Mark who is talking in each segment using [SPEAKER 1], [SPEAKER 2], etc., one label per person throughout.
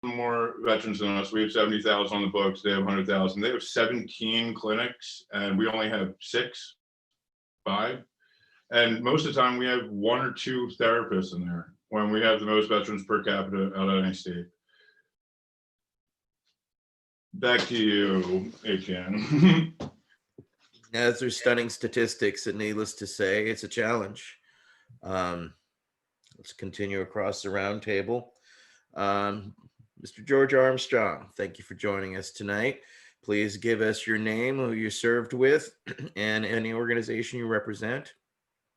[SPEAKER 1] more veterans than us. We have 70,000 on the books. They have 100,000. They have 17 clinics, and we only have 6, 5. And most of the time, we have 1 or 2 therapists in there when we have the most veterans per capita out of any state. Back to you, Etienne.
[SPEAKER 2] Those are stunning statistics, and needless to say, it's a challenge. Let's continue across the roundtable. Mr. George Armstrong, thank you for joining us tonight. Please give us your name, who you served with, and any organization you represent.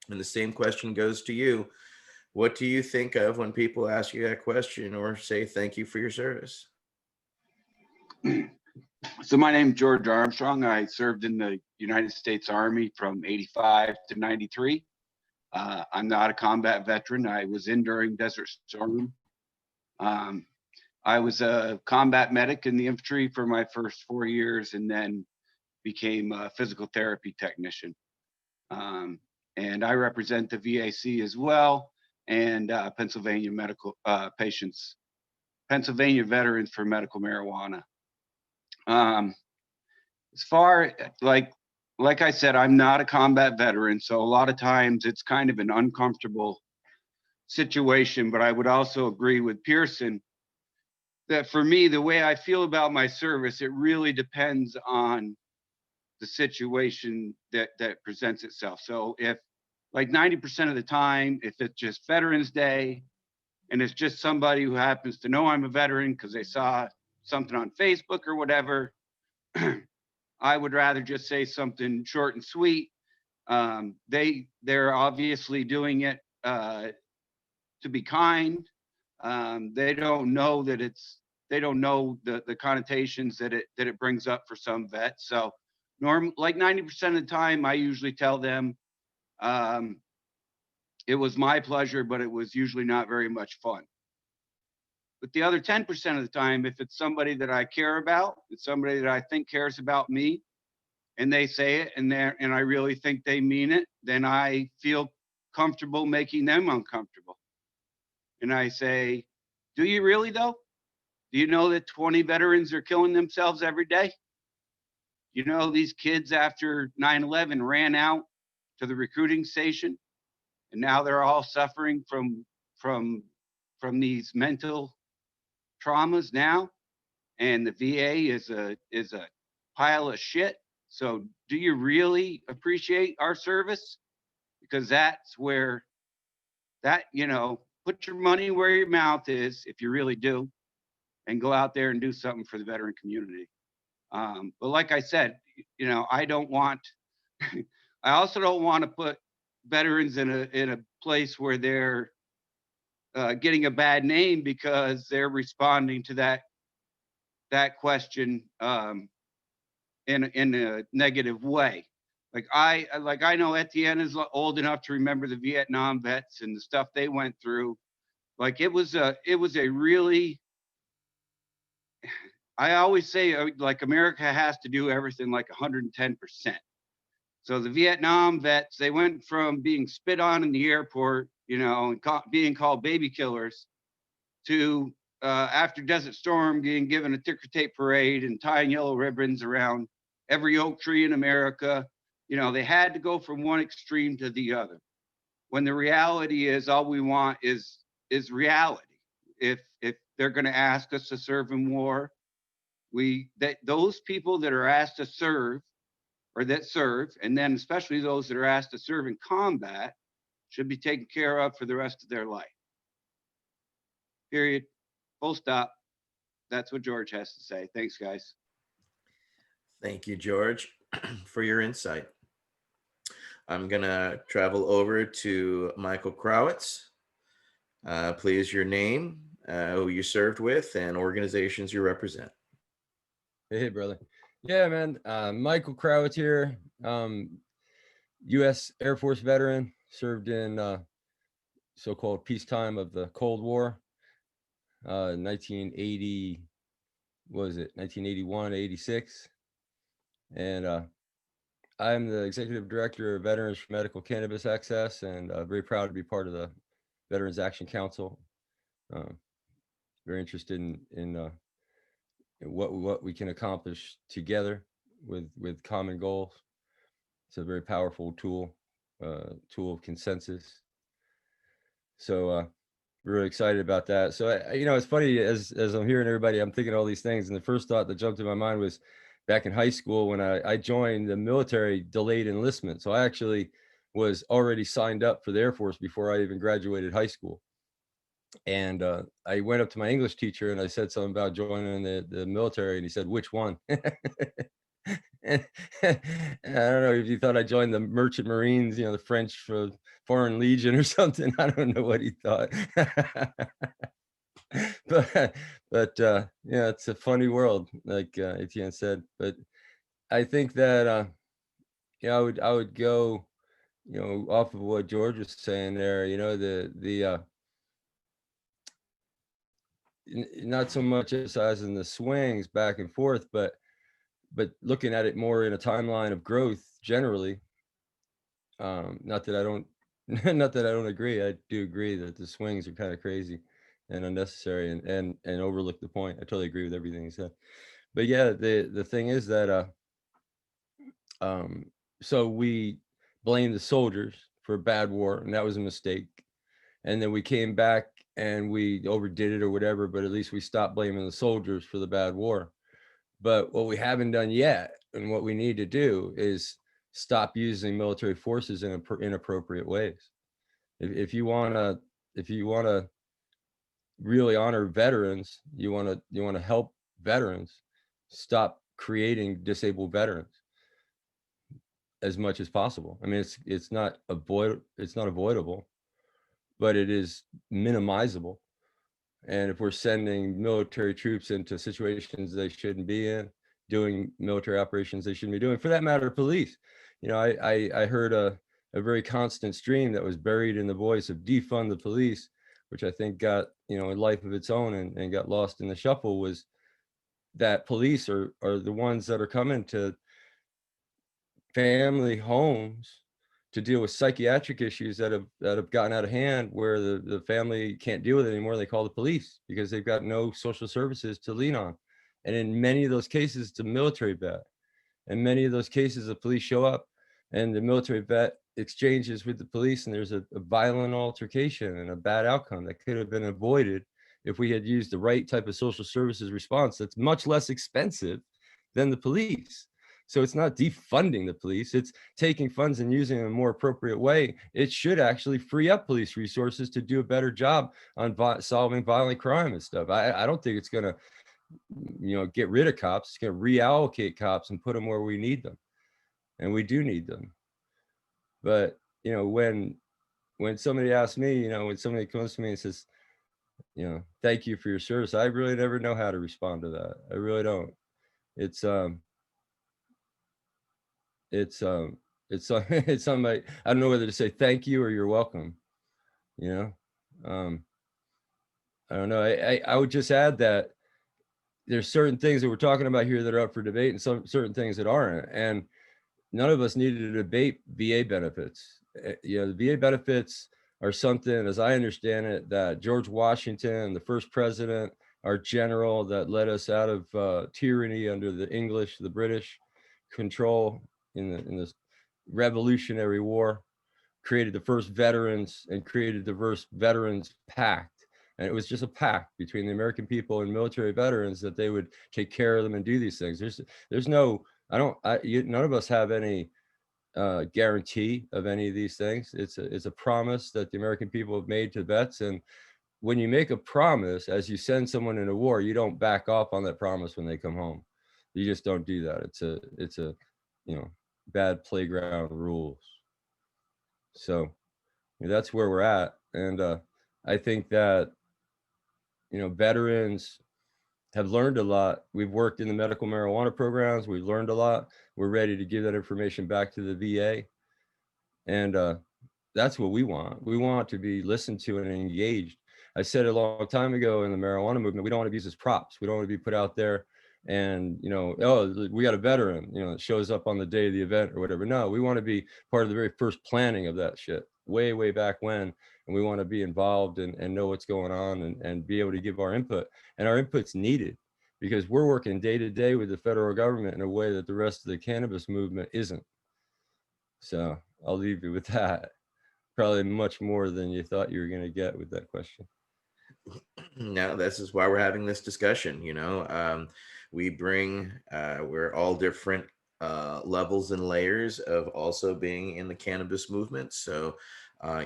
[SPEAKER 2] And the same question goes to you. What do you think of when people ask you that question or say thank you for your service?
[SPEAKER 3] So my name is George Armstrong. I served in the United States Army from 85 to 93. I'm not a combat veteran. I was in during Desert Storm. I was a combat medic in the infantry for my first 4 years, and then became a physical therapy technician. And I represent the V.A.C. as well, and Pennsylvania medical patients, Pennsylvania Veterans for Medical Marijuana. As far like I said, I'm not a combat veteran, so a lot of times it's kind of an uncomfortable situation. But I would also agree with Pearson that for me, the way I feel about my service, it really depends on the situation that presents itself. So if like 90% of the time, if it's just Veterans Day and it's just somebody who happens to know I'm a veteran because they saw something on Facebook or whatever, I would rather just say something short and sweet. They're obviously doing it to be kind. They don't know that they don't know the connotations that it brings up for some vets. So like 90% of the time, I usually tell them it was my pleasure, but it was usually not very much fun. But the other 10% of the time, if it's somebody that I care about, it's somebody that I think cares about me, and they say it, and I really think they mean it, then I feel comfortable making them uncomfortable. And I say, do you really though? Do you know that 20 veterans are killing themselves every day? You know, these kids after 9/11 ran out to the recruiting station, and now they're all suffering from these mental traumas now, and the VA is a pile of shit. So do you really appreciate our service? Because that's where put your money where your mouth is if you really do, and go out there and do something for the veteran community. But like I said, I don't want I also don't want to put veterans in a place where they're getting a bad name because they're responding to that question in a negative way. Like I know Etienne is old enough to remember the Vietnam vets and the stuff they went through. Like it was a really, I always say like America has to do everything like 110%. So the Vietnam vets, they went from being spit on in the airport, and being called baby killers, to after Desert Storm being given a ticker tape parade and tying yellow ribbons around every oak tree in America. They had to go from one extreme to the other. When the reality is, all we want is reality. If they're going to ask us to serve in war, those people that are asked to serve, or that serve, and then especially those that are asked to serve in combat, should be taken care of for the rest of their life. Period. Full stop. That's what George has to say. Thanks, guys.
[SPEAKER 2] Thank you, George, for your insight. I'm going to travel over to Michael Crowitz. Please, your name, who you served with, and organizations you represent.
[SPEAKER 4] Hey, brother. Yeah, man. Michael Crowitz here. U.S. Air Force veteran, served in so-called peacetime of the Cold War, 1980, what was it, 1981 to 86. And I'm the executive director of Veterans for Medical Cannabis Access, and very proud to be part of the Veterans Action Council. very interested in what we can accomplish together with common goals. It's a very powerful tool, tool of consensus. So we're really excited about that. So it's funny as I'm hearing everybody, I'm thinking all these things, and the first thought that jumped in my mind was back in high school when I joined the military delayed enlistment. So I actually was already signed up for the Air Force before I even graduated high school. And I went up to my English teacher and I said something about joining the military, and he said, "Which one?" And I don't know if you thought I joined the Merchant Marines, the French Foreign Legion or something. I don't know what he thought. but yeah, it's a funny world, like Etienne said. But I think that I would go, off of what George was saying there. Not so much emphasizing the swings back and forth, but looking at it more in a timeline of growth generally. Not that I don't not that I don't agree. I do agree that the swings are kind of crazy and unnecessary and overlook the point. I totally agree with everything he said. But yeah, the thing is that so we blamed the soldiers for a bad war, and that was a mistake. And then we came back and we overdid it or whatever, but at least we stopped blaming the soldiers for the bad war. But what we haven't done yet, and what we need to do, is stop using military forces in inappropriate ways. If you want to really honor veterans, you want to help veterans, stop creating disabled veterans as much as possible. I mean, it's not avoidable, but it is minimizable. And if we're sending military troops into situations they shouldn't be in, doing military operations they shouldn't be doing, for that matter, police. I heard a very constant stream that was buried in the voice of defund the police, which I think got, a life of its own and got lost in the shuffle, was that police are the ones that are coming to family homes to deal with psychiatric issues that have gotten out of hand, where the family can't deal with it anymore. They call the police because they've got no social services to lean on. And in many of those cases, it's a military vet. In many of those cases, the police show up and the military vet exchanges with the police, and there's a violent altercation and a bad outcome that could have been avoided if we had used the right type of social services response that's much less expensive than the police. So it's not defunding the police, it's taking funds and using them in a more appropriate way. It should actually free up police resources to do a better job on solving violent crime and stuff. I don't think it's going to, get rid of cops. It's going to reallocate cops and put them where we need them. And we do need them. But, when somebody asks me, when somebody comes to me and says, thank you for your service, I really never know how to respond to that. I really don't. It's something like, I don't know whether to say thank you or you're welcome. I don't know. I would just add that there's certain things that we're talking about here that are up for debate, and some certain things that aren't. And none of us needed to debate VA benefits. The VA benefits are something, as I understand it, that George Washington, the first president, our general that led us out of tyranny under the English, the British control in this Revolutionary War, created the first veterans and created the first veterans pact. And it was just a pact between the American people and military veterans that they would take care of them and do these things. There's no, none of us have any guarantee of any of these things. It's a promise that the American people have made to vets. And when you make a promise, as you send someone into war, you don't back off on that promise when they come home. You just don't do that. It's a bad playground rules. So that's where we're at. And I think that, veterans have learned a lot. We've worked in the medical marijuana programs. We've learned a lot. We're ready to give that information back to the VA. And that's what we want. We want to be listened to and engaged. I said a long time ago in the marijuana movement, we don't want to be used as props. We don't want to be put out there and, oh, we got a veteran, that shows up on the day of the event or whatever. No, we want to be part of the very first planning of that shit way, way back when. And and we want to be involved and know what's going on and be able to give our input. And our input's needed because we're working day to day with the federal government in a way that the rest of the cannabis movement isn't. So I'll leave you with that. Probably much more than you thought you were going to get with that question.
[SPEAKER 2] No, this is why we're having this discussion. We bring, we're all different levels and layers of also being in the cannabis movement. So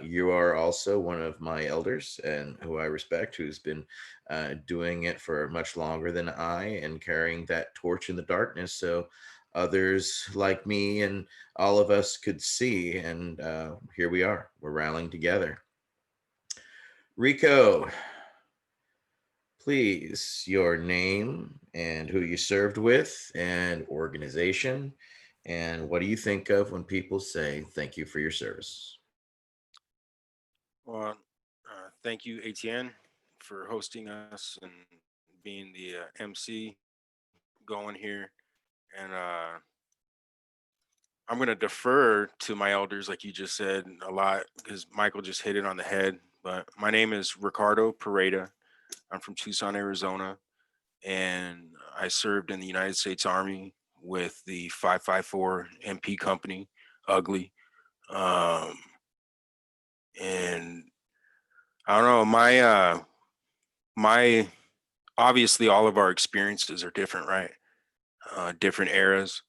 [SPEAKER 2] you are also one of my elders and who I respect, who's been doing it for much longer than I and carrying that torch in the darkness. So others like me and all of us could see. And here we are, we're rallying together. Rico, please, your name and who you served with and organization. And what do you think of when people say thank you for your service?
[SPEAKER 5] Well, thank you, ATN, for hosting us and being the MC going here. And I'm going to defer to my elders, like you just said, a lot because Michael just hit it on the head. But my name is Ricardo Pareda. I'm from Tucson, Arizona, and I served in the United States Army with the 554 MP company, Ugly. And I don't know, my obviously all of our experiences are different, right? Different eras.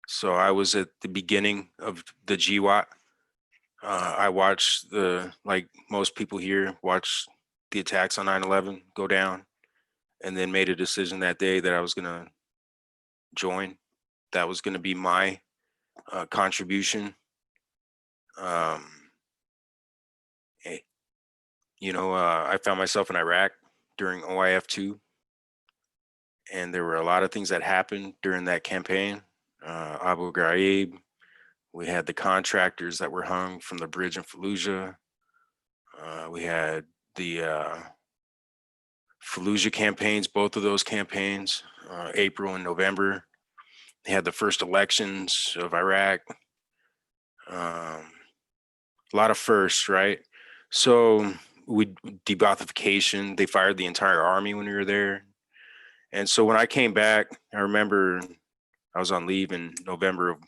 [SPEAKER 5] So I was at the beginning of the GWAT. I watched like most people here, watched the attacks on 9/11 go down, and then made a decision that day that I was going to join. That was going to be my contribution. eh, I found myself in Iraq during OIF2, and there were a lot of things that happened during that campaign. Abu Ghraib, we had the contractors that were hung from the bridge in Fallujah. We had the Fallujah campaigns, both of those campaigns, April and November. They had the first elections of Iraq. A lot of firsts, right? So debothification, they fired the entire army when we were there. And so when I came back, I remember I was on leave in November of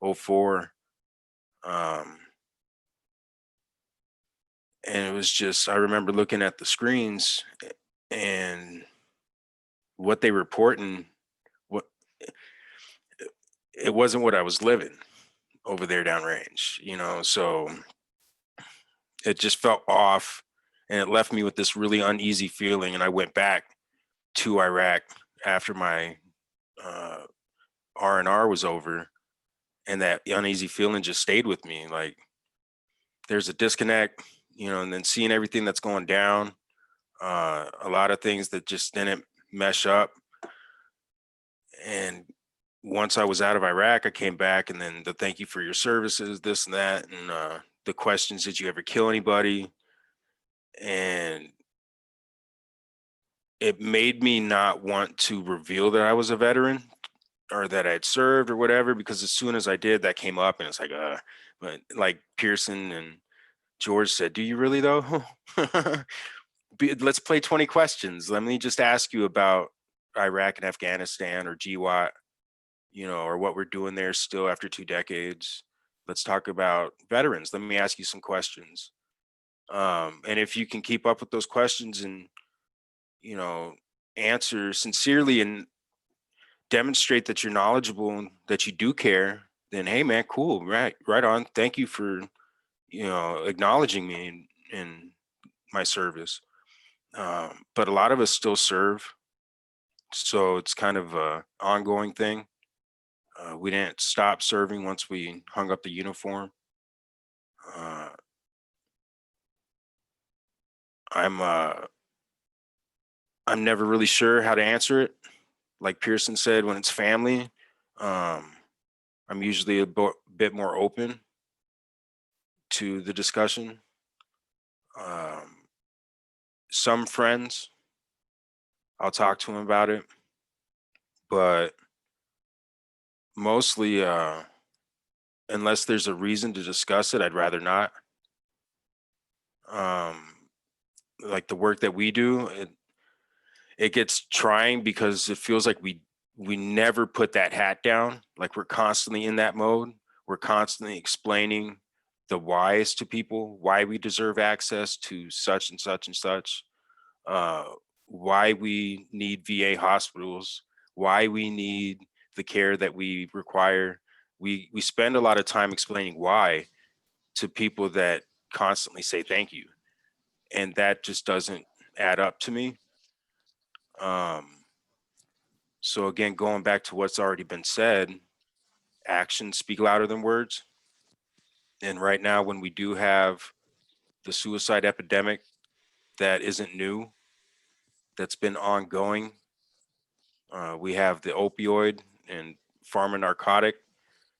[SPEAKER 5] 2004. And it was just, I remember looking at the screens and what they reporting, what it wasn't what I was living over there downrange, so it just felt off and it left me with this really uneasy feeling. And I went back to Iraq after my R&R was over, and that uneasy feeling just stayed with me. Like there's a disconnect, and then seeing everything that's going down, a lot of things that just didn't mesh up. And once I was out of Iraq, I came back, and then the thank you for your services, this and that, and the questions, did you ever kill anybody? And it made me not want to reveal that I was a veteran or that I'd served or whatever, because as soon as I did, that came up, and it's like, but like Pearson and George said, do you really though? Let's play 20 questions. Let me just ask you about Iraq and Afghanistan or GWAT, or what we're doing there still after 2 decades. Let's talk about veterans. Let me ask you some questions. And if you can keep up with those questions and, answer sincerely and demonstrate that you're knowledgeable and that you do care, then, hey man, cool. Right on. Thank you for, acknowledging me in my service. But a lot of us still serve. So it's kind of a ongoing thing. We didn't stop serving once we hung up the uniform. I'm never really sure how to answer it. Like Pearson said, when it's family, I'm usually a bit more open to the discussion. Some friends, I'll talk to them about it, but mostly, unless there's a reason to discuss it, I'd rather not. like the work that we do, it gets trying because it feels like we never put that hat down. Like we're constantly in that mode. We're constantly explaining the whys to people, why we deserve access to such and such and such, why we need VA hospitals, why we need the care that we require. We spend a lot of time explaining why to people that constantly say thank you, and that just doesn't add up to me. So again, going back to what's already been said, actions speak louder than words. And right now, when we do have the suicide epidemic that isn't new, that's been ongoing, we have the opioid and pharma narcotic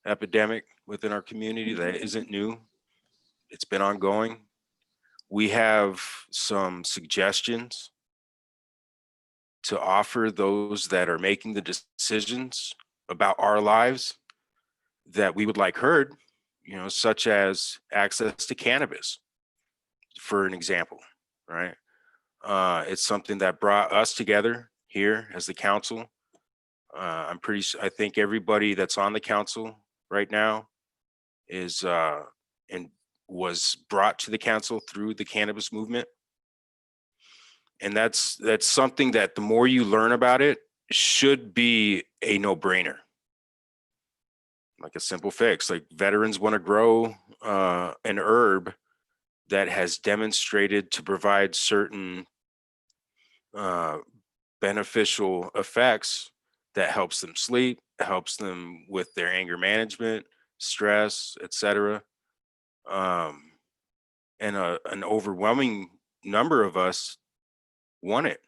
[SPEAKER 5] epidemic within our community that isn't new. It's been ongoing. We have some suggestions to offer those that are making the decisions about our lives that we would like heard, such as access to cannabis, for an example, right? It's something that brought us together here as the council. I think everybody that's on the council right now is and was brought to the council through the cannabis movement. And that's something that the more you learn about it, should be a no-brainer. Like a simple fix, like veterans want to grow an herb that has demonstrated to provide certain beneficial effects that helps them sleep, helps them with their anger management, stress, etc. And an overwhelming number of us want it,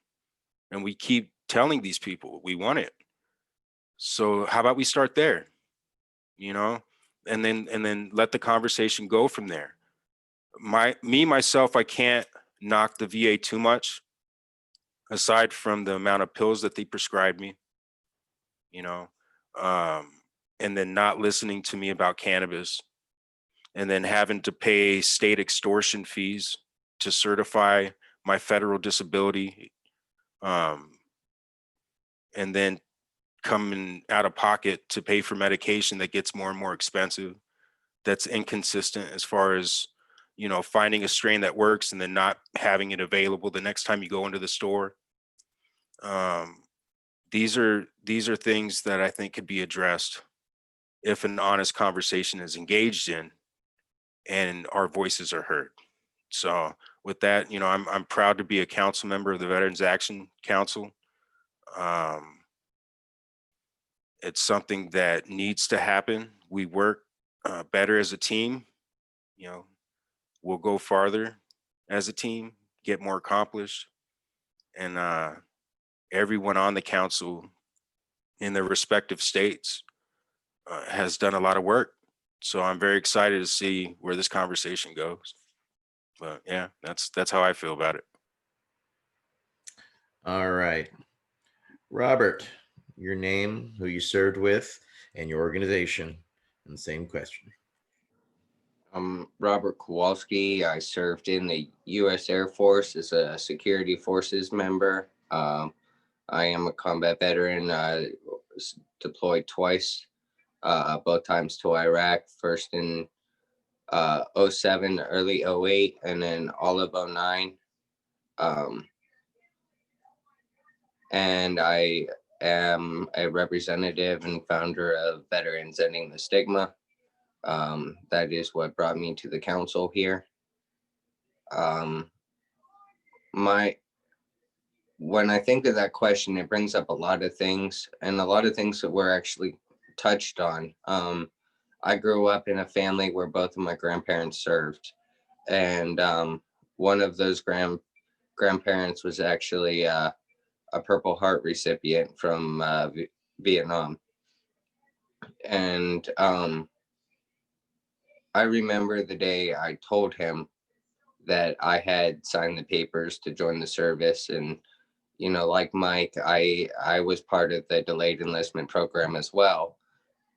[SPEAKER 5] and we keep telling these people we want it. So how about we start there, and then let the conversation go from there. Myself, I can't knock the VA too much, aside from the amount of pills that they prescribed me, and then not listening to me about cannabis, and then having to pay state extortion fees to certify my federal disability, and then coming out of pocket to pay for medication that gets more and more expensive. That's inconsistent as far as, finding a strain that works and then not having it available the next time you go into the store. These are things that I think could be addressed if an honest conversation is engaged in and our voices are heard. So with that, I'm proud to be a council member of the Veterans Action Council. It's something that needs to happen. We work better as a team. We'll go farther as a team, get more accomplished, and everyone on the council in their respective states has done a lot of work. So I'm very excited to see where this conversation goes. But yeah, that's how I feel about it.
[SPEAKER 2] All right. Robert, your name, who you served with, and your organization, and the same question.
[SPEAKER 6] I'm Robert Kowalski. I served in the U.S. Air Force as a security forces member. I am a combat veteran, deployed twice, both times to Iraq, first in 07, early 08, and then all of 09. And I am a representative and founder of Veterans Ending the Stigma. That is what brought me to the council here. When I think of that question, it brings up a lot of things, and a lot of things that were actually touched on. I grew up in a family where both of my grandparents served, and one of those grandparents was actually a Purple Heart recipient from Vietnam. And I remember the day I told him that I had signed the papers to join the service. And, like Mike, I was part of the delayed enlistment program as well.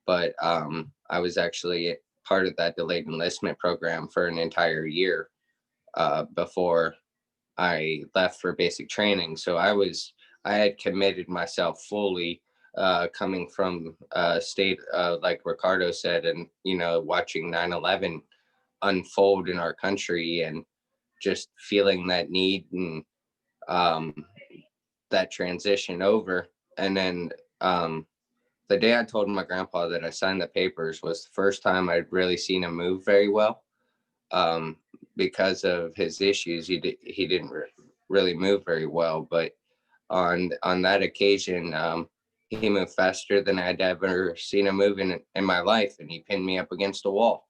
[SPEAKER 6] But I was actually part of that delayed enlistment program for an entire year. before I left for basic training. So I had committed myself fully, coming from state, like Ricardo said, and, watching 9/11 unfold in our country, and just feeling that need, and um, that transition over. And then the day I told my grandpa that I signed the papers was the first time I'd really seen him move very well. Um, because of his issues, he didn't really move very well. But on that occasion, he moved faster than I'd ever seen him move in my life, and he pinned me up against a wall.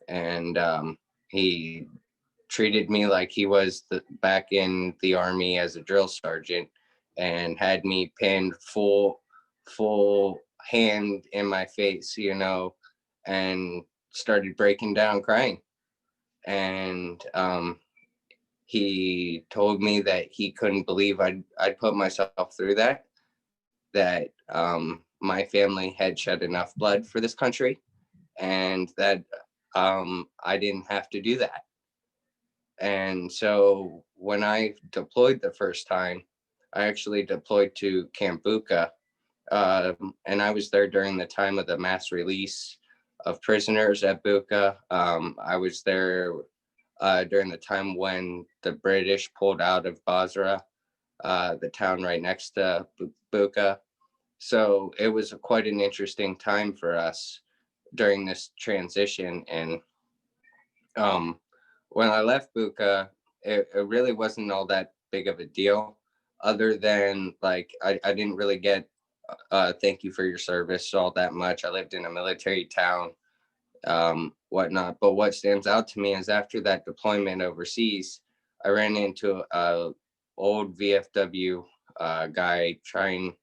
[SPEAKER 6] And he treated me like he was back in the army as a drill sergeant, and had me pinned full hand in my face, and started breaking down crying. And he told me that he couldn't believe I'd put myself through that my family had shed enough blood for this country, and that I didn't have to do that. And so when I deployed the first time, I actually deployed to Camp Bucca, and I was there during the time of the mass release of prisoners at Bucca. I was there during the time when the British pulled out of Basra, the town right next to Bucca. So it was quite an interesting time for us during this transition. And when I left Bucca, it really wasn't all that big of a deal, other than like I didn't really get thank you for your service all that much. I lived in a military town, whatnot. But what stands out to me is after that deployment overseas, I ran into a old VFW guy trying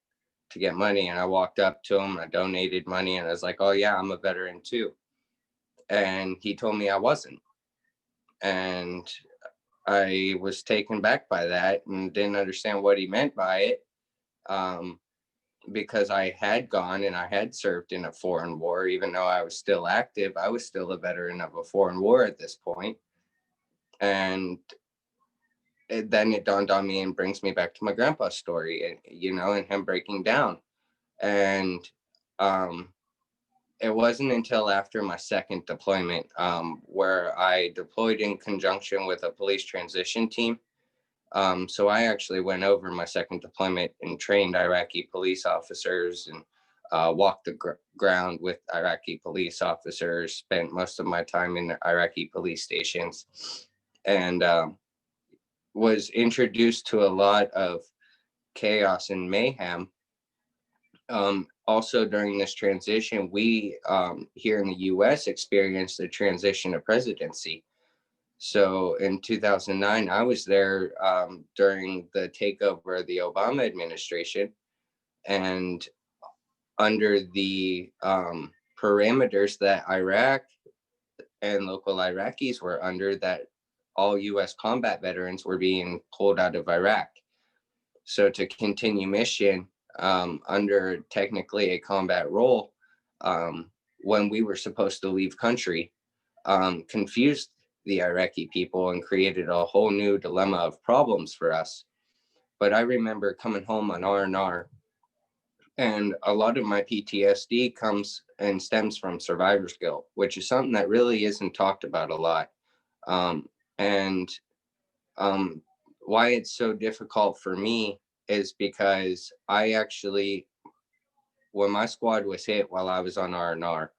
[SPEAKER 6] to get money, and I walked up to him, I donated money, and I was like, "Oh yeah, I'm a veteran too." And he told me I wasn't. And I was taken back by that and didn't understand what he meant by it. Because I had gone and I had served in a foreign war, even though I was still active, I was still a veteran of a foreign war at this point. And then it dawned on me and brings me back to my grandpa's story, and him breaking down. And it wasn't until after my second deployment, where I deployed in conjunction with a police transition team. So I actually went over my second deployment and trained Iraqi police officers, and walked the ground with Iraqi police officers, spent most of my time in the Iraqi police stations, and was introduced to a lot of chaos and mayhem. Also during this transition, we here in the US experienced the transition of presidency. So in 2009, I was there during the takeover of the Obama administration, and under the parameters that Iraq and local Iraqis were under, that all US combat veterans were being pulled out of Iraq. So to continue mission under technically a combat role, when we were supposed to leave country, confused the Iraqi people and created a whole new dilemma of problems for us. But I remember coming home on R&R, and a lot of my PTSD comes and stems from survivor's guilt, which is something that really isn't talked about a lot. And why it's so difficult for me is because I actually, when my squad was hit while I was on R&R,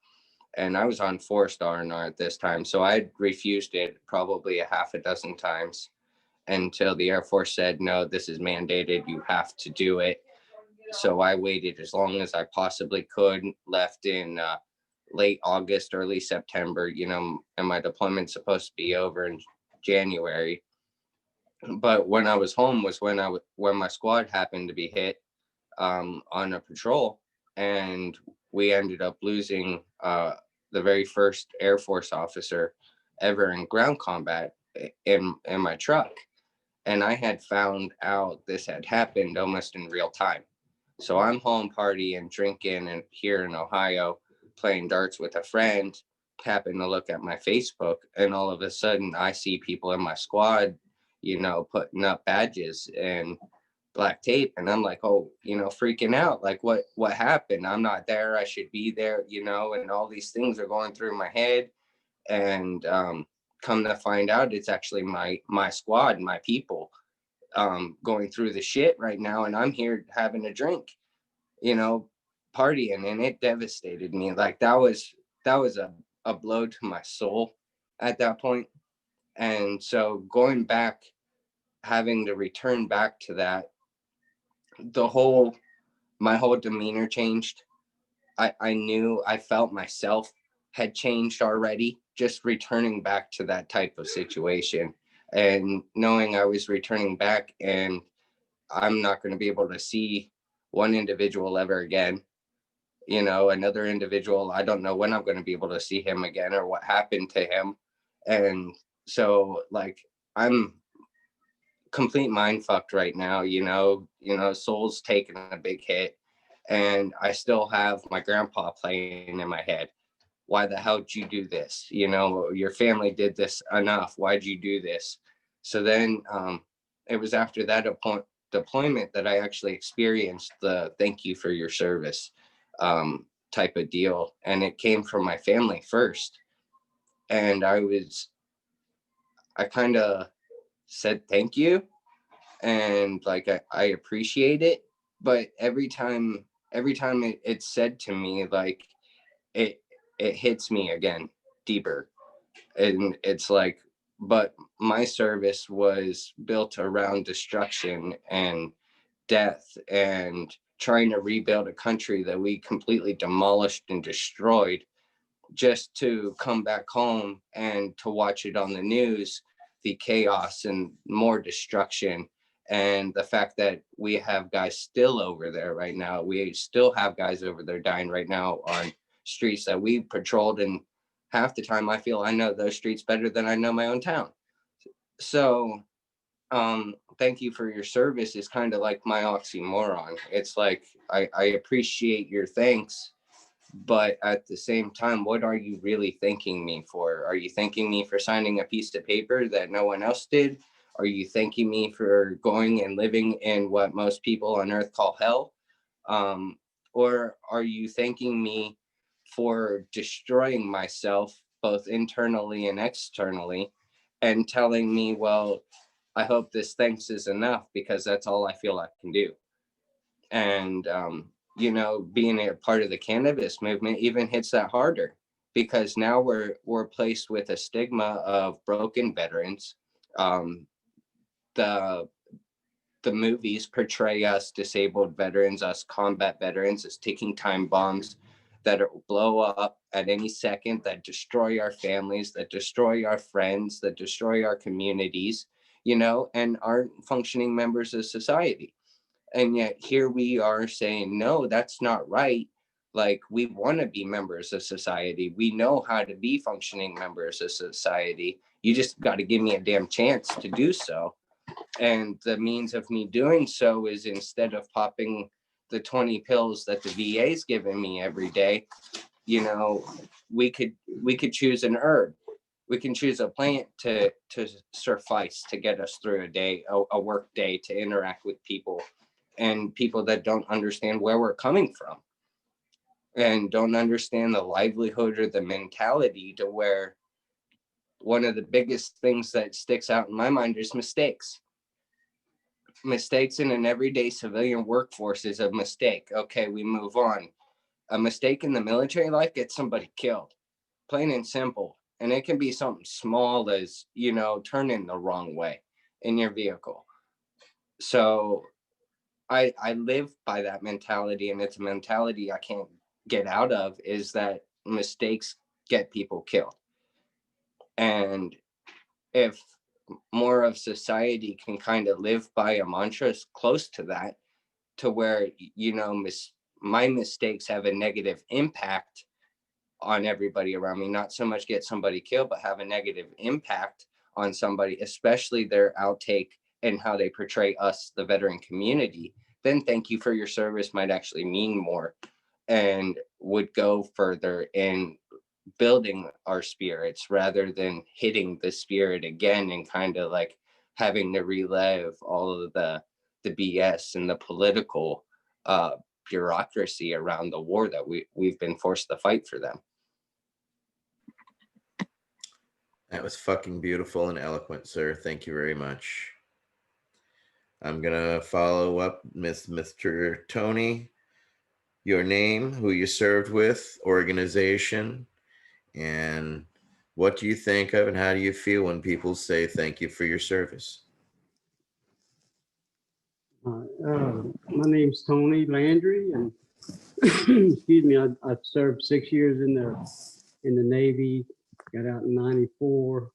[SPEAKER 6] and I was on forced R&R at this time, so I refused it probably a half a dozen times until the Air Force said, no, this is mandated, you have to do it. So I waited as long as I possibly could, left in late August, early September, and my deployment's supposed to be over in January. But when I was home was when my squad happened to be hit on a patrol, and we ended up losing the very first Air Force officer ever in ground combat in my truck. And I had found out this had happened almost in real time. So I'm home partying, drinking, and here in Ohio, playing darts with a friend, happen to look at my Facebook, and all of a sudden I see people in my squad, you know, putting up badges and black tape, and I'm like, oh, you know, freaking out, like what happened? I'm not there, I should be there, you know, and all these things are going through my head. And come to find out, it's actually my squad, my people, going through the shit right now, and I'm here having a drink, you know, partying, and it devastated me. Like that was a blow to my soul at that point. And so going back, having to return back to that, my whole demeanor changed. I knew, I felt myself had changed already, just returning back to that type of situation, and knowing I was returning back and I'm not going to be able to see one individual ever again. You know, another individual, I don't know when I'm going to be able to see him again or what happened to him. And so like I'm complete mind fucked right now, soul's taking a big hit, and I still have my grandpa playing in my head. Why the hell did you do this? You know, your family did this enough. Why'd you do this? So then it was after that deployment that I actually experienced the thank you for your service type of deal. And it came from my family first. And I kind of said thank you, and like I appreciate it. But every time it's said to me, like it hits me again deeper. And it's like, but my service was built around destruction and death and trying to rebuild a country that we completely demolished and destroyed, just to come back home and to watch it on the news, the chaos and more destruction. And the fact that we have guys still over there right now, we still have guys over there dying right now on streets that we patrolled. And half the time I feel I know those streets better than I know my own town. So thank you for your service is kind of like my oxymoron. It's like I appreciate your thanks, but at the same time, what are you really thanking me for? Are you thanking me for signing a piece of paper that no one else did? Are you thanking me for going and living in what most people on earth call hell? Or are you thanking me for destroying myself both internally and externally, and telling me, well, I hope this thanks is enough because that's all I feel I can do? And being a part of the cannabis movement even hits that harder, because now we're placed with a stigma of broken veterans. The movies portray us disabled veterans, us combat veterans, as ticking time bombs that blow up at any second, that destroy our families, that destroy our friends, that destroy our communities, and aren't functioning members of society. And yet here we are saying, no, that's not right. Like, we want to be members of society. We know how to be functioning members of society. You just got to give me a damn chance to do so. And the means of me doing so is, instead of popping the 20 pills that the VA's giving me every day, we could choose an herb. We can choose a plant to suffice to get us through a day, a work day, to interact with people, and people that don't understand where we're coming from and don't understand the livelihood or the mentality, to where one of the biggest things that sticks out in my mind is mistakes. Mistakes in an everyday civilian workforce is a mistake. Okay, we move on. A mistake in the military life gets somebody killed, plain and simple. And it can be something small as, turning the wrong way in your vehicle. So I live by that mentality, and it's a mentality I can't get out of, is that mistakes get people killed. And if more of society can kind of live by a mantra close to that, to where, my mistakes have a negative impact on everybody around me, not so much get somebody killed, but have a negative impact on somebody, especially their outtake and how they portray us, the veteran community, then thank you for your service might actually mean more and would go further in building our spirits rather than hitting the spirit again and kind of like having to relive all of the BS and the political bureaucracy around the war that we've been forced to fight for them.
[SPEAKER 2] That was fucking beautiful and eloquent, sir. Thank you very much. I'm gonna follow up with Mr. Tony. Your name, who you served with, organization, and what do you think of and how do you feel when people say thank you for your service?
[SPEAKER 7] My name's Tony Landry, and excuse me, I served 6 years in the Navy, got out in '94,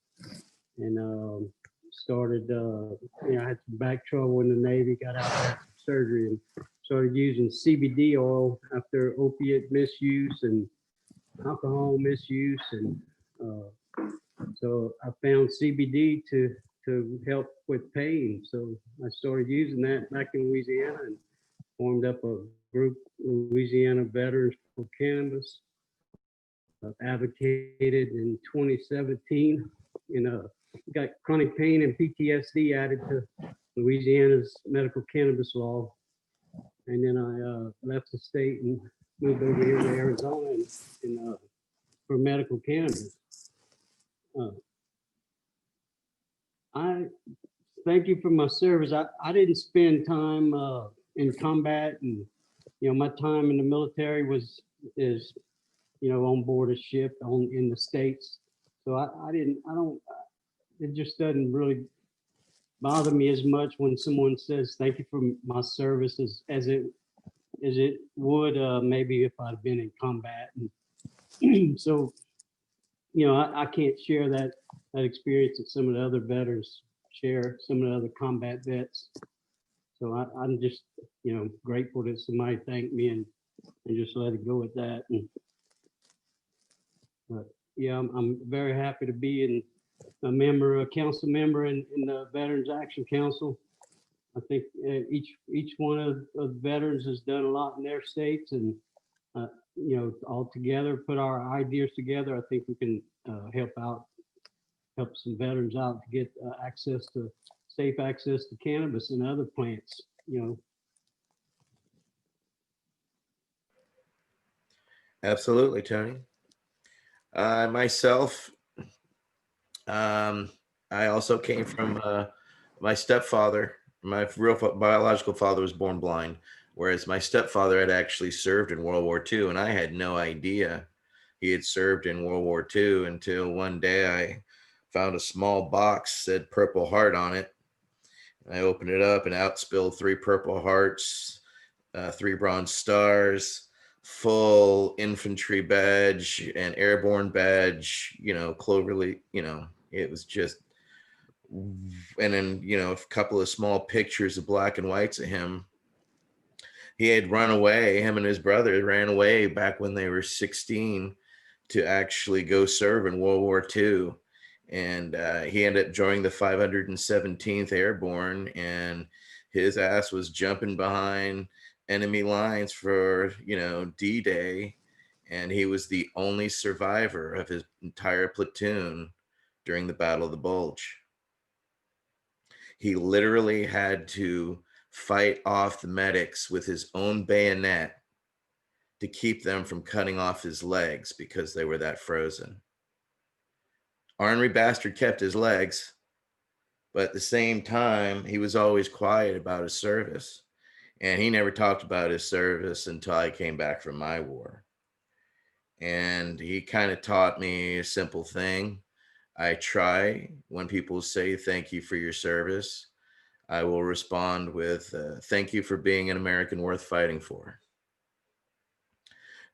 [SPEAKER 7] and started. I had some back trouble in the Navy, got out of surgery, and started using CBD oil after opiate misuse and alcohol misuse, and so I found CBD to help with pain. So I started using that back in Louisiana and formed up a group, Louisiana Veterans for Cannabis. Advocated in 2017, got chronic pain and PTSD added to Louisiana's medical cannabis law. And then I left the state and moved over here to Arizona and for medical cannabis. I thank you for my service. I didn't spend time in combat, and my time in the military is on board a ship in the States. So it just doesn't really bother me as much when someone says thank you for my service as it would maybe if I'd been in combat. And so I can't share that experience that some of the other veterans share, some of the other combat vets. So I'm just, grateful that somebody thanked me and just let it go at that. But yeah, I'm very happy to be a council member in the Veterans Action Council. I think each one of the veterans has done a lot in their states, and all together, put our ideas together. I think we can help some veterans out to get safe access to cannabis and other plants.
[SPEAKER 2] Absolutely, Tony. Myself, I also came from my stepfather. My real biological father was born blind, whereas my stepfather had actually served in World War II, and I had no idea he had served in World War II until one day I found a small box, said Purple Heart on it. I opened it up and out spilled 3 Purple Hearts, 3 Bronze Stars, full infantry badge and airborne badge, Cloverleaf, it was just, and then, a couple of small pictures of black and whites of him. He had run away, him and his brother ran away back when they were 16 to actually go serve in World War II. And he ended up joining the 517th Airborne, and his ass was jumping behind enemy lines for, D-Day. And he was the only survivor of his entire platoon during the Battle of the Bulge. He literally had to fight off the medics with his own bayonet to keep them from cutting off his legs because they were that frozen. Ornery bastard kept his legs, but at the same time, he was always quiet about his service. And he never talked about his service until I came back from my war. And he kind of taught me a simple thing. I try, when people say thank you for your service, I will respond with thank you for being an American worth fighting for.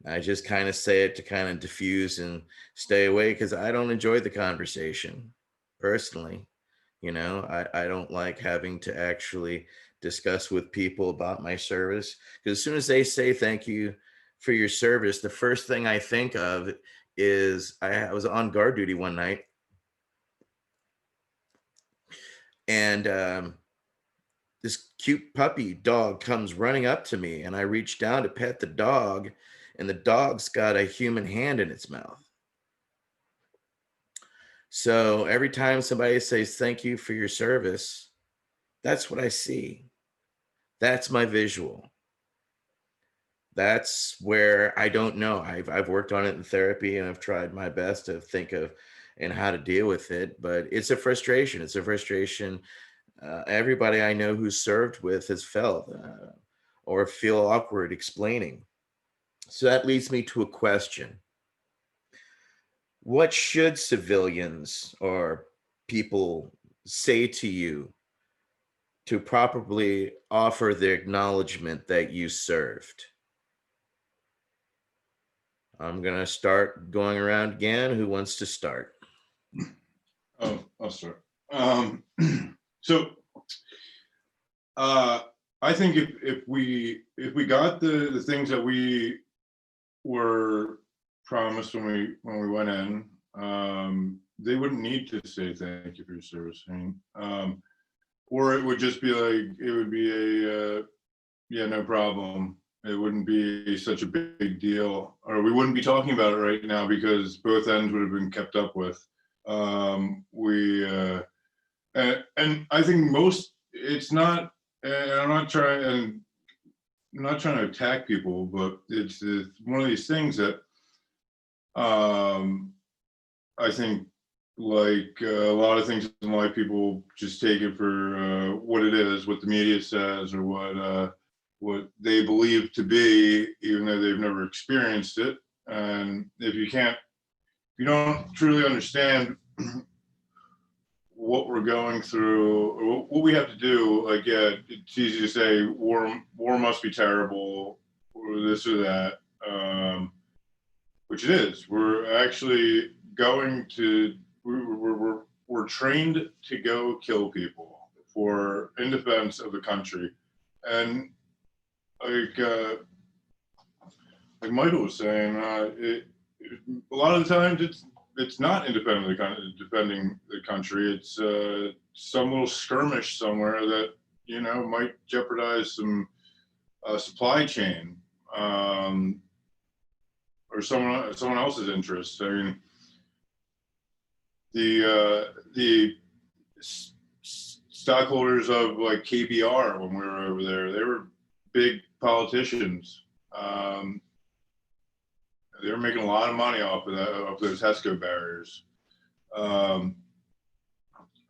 [SPEAKER 2] I just kind of say it to kind of diffuse and stay away because I don't enjoy the conversation personally. I don't like having to actually discuss with people about my service, because as soon as they say thank you for your service, the first thing I think of is I was on guard duty one night, and this cute puppy dog comes running up to me, and I reach down to pet the dog, and the dog's got a human hand in its mouth. So every time somebody says thank you for your service, that's what I see. That's my visual. That's where I don't know. I've worked on it in therapy, and I've tried my best to think of and how to deal with it, but it's a frustration. It's a frustration everybody I know who's served with has felt, or feel awkward explaining. So that leads me to a question. What should civilians or people say to you to properly offer the acknowledgement that you served? I'm going to start going around again. Who wants to start?
[SPEAKER 1] Oh, I'll start. So I think if we got the things that we were promised when we went in, they wouldn't need to say thank you for your service. I mean, or it would just be like, it would be a yeah, no problem. It wouldn't be such a big deal, or we wouldn't be talking about it right now because both ends would have been kept up with. And I think most, it's not, and I'm not trying to attack people, but it's one of these things that I think, like a lot of things in life, people just take it for what it is, what the media says, or what they believe to be, even though they've never experienced it. And if you don't truly understand what we're going through, or what we have to do, like, yeah, it's easy to say war must be terrible, or this or that, which it is. We're actually going to, we're trained to go kill people for in defense of the country. And like Michael was saying, a lot of the times it's not independent of the country, defending the country. It's some little skirmish somewhere that might jeopardize some supply chain, or someone else's interests. I mean, the stockholders of like KBR, when we were over there, they were big politicians. They were making a lot of money off of that, off those HESCO barriers.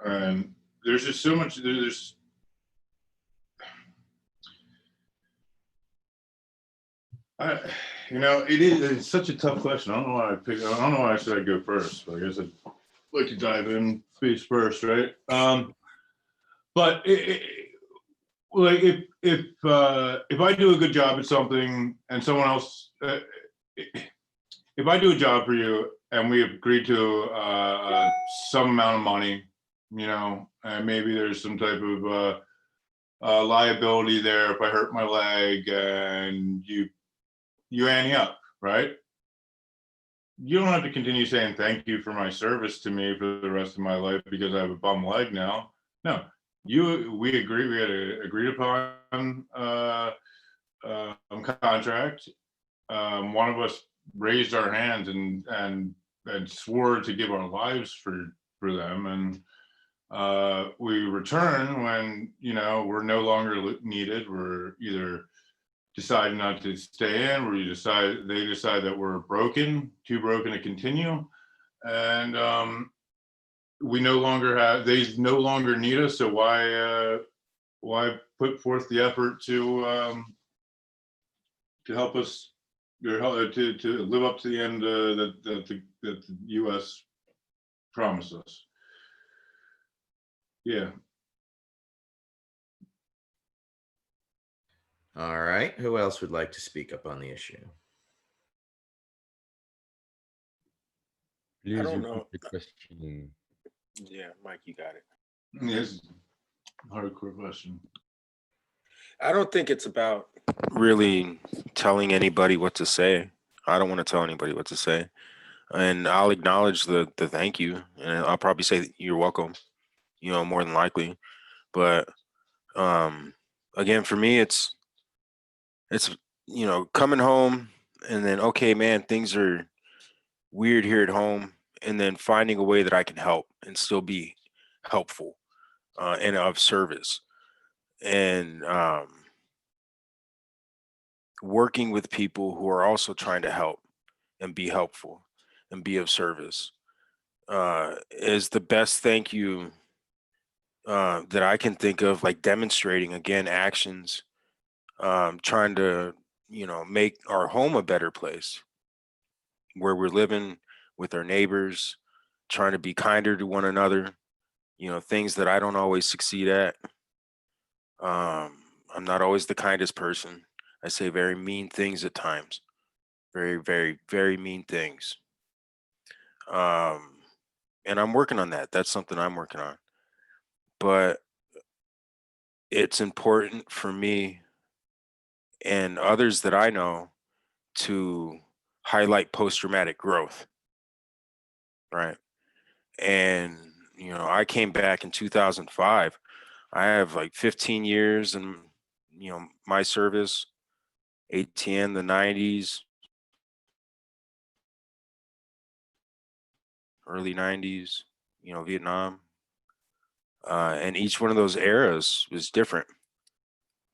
[SPEAKER 1] And there's just so much. It's such a tough question. I don't know why I picked. I don't know why I said I'd go first, but I guess I'd like to dive in face first, right? But like if I do a good job at something and someone else, if I do a job for you and we agreed to some amount of money, and maybe there's some type of liability there if I hurt my leg, and you ante up, right? You don't have to continue saying thank you for my service to me for the rest of my life because I have a bum leg now. No, we had agreed upon contract. One of us raised our hands and swore to give our lives for them, and we return when we're no longer needed. We're either decide not to stay in, or they decide that we're too broken to continue, and they no longer need us. So why put forth the effort to help us, or to live up to the end that the U.S. promised us? Yeah.
[SPEAKER 2] All right. Who else would like to speak up on the issue?
[SPEAKER 4] Please
[SPEAKER 5] don't
[SPEAKER 4] repeat
[SPEAKER 5] know.
[SPEAKER 4] the question.
[SPEAKER 5] Yeah, Mike, you got it.
[SPEAKER 1] Yes. Hardcore question.
[SPEAKER 5] I don't think it's about really telling anybody what to say. I don't want to tell anybody what to say. And I'll acknowledge the thank you. And I'll probably say you're welcome, more than likely. But again, for me, it's coming home and then, okay, man, things are weird here at home. and then finding a way that I can help and still be helpful and of service, and working with people who are also trying to help and be helpful and be of service is the best thank you that I can think of, like demonstrating again actions, trying to, make our home a better place where we're living with our neighbors, trying to be kinder to one another, things that I don't always succeed at. I'm not always the kindest person. I say very mean things at times, very, very, very mean things. Um, and I'm working on that. That's something I'm working on. But it's important for me and others that I know to highlight post-traumatic growth, right? And I came back in 2005. I have like 15 years in my service, ATN, the 90s, early 90s, Vietnam. And each one of those eras was different,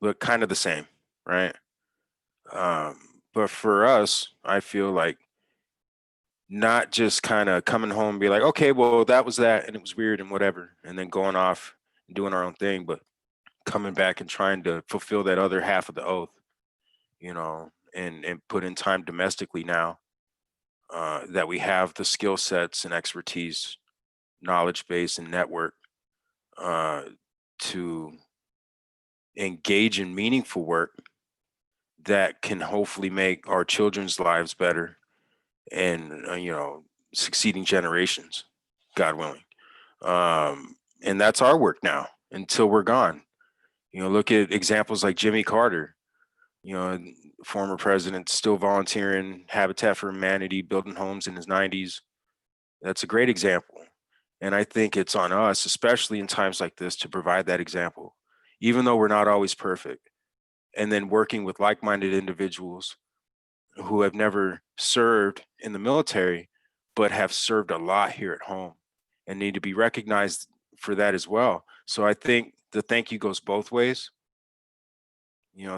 [SPEAKER 5] but kind of the same, right? But for us, I feel like not just kind of coming home and be like, okay, well, that was that and it was weird and whatever, and then going off and doing our own thing, but coming back and trying to fulfill that other half of the oath, and put in time domestically now that we have the skill sets and expertise, knowledge base, and network uh, to engage in meaningful work that can hopefully make our children's lives better and succeeding generations, God willing. And that's our work now until we're gone. Look at examples like Jimmy Carter, former president, still volunteering, Habitat for Humanity, building homes in his 90s. That's a great example. And I think it's on us, especially in times like this, to provide that example, even though we're not always perfect. And then working with like-minded individuals who have never served in the military, but have served a lot here at home and need to be recognized for that as well. So I think the thank you goes both ways.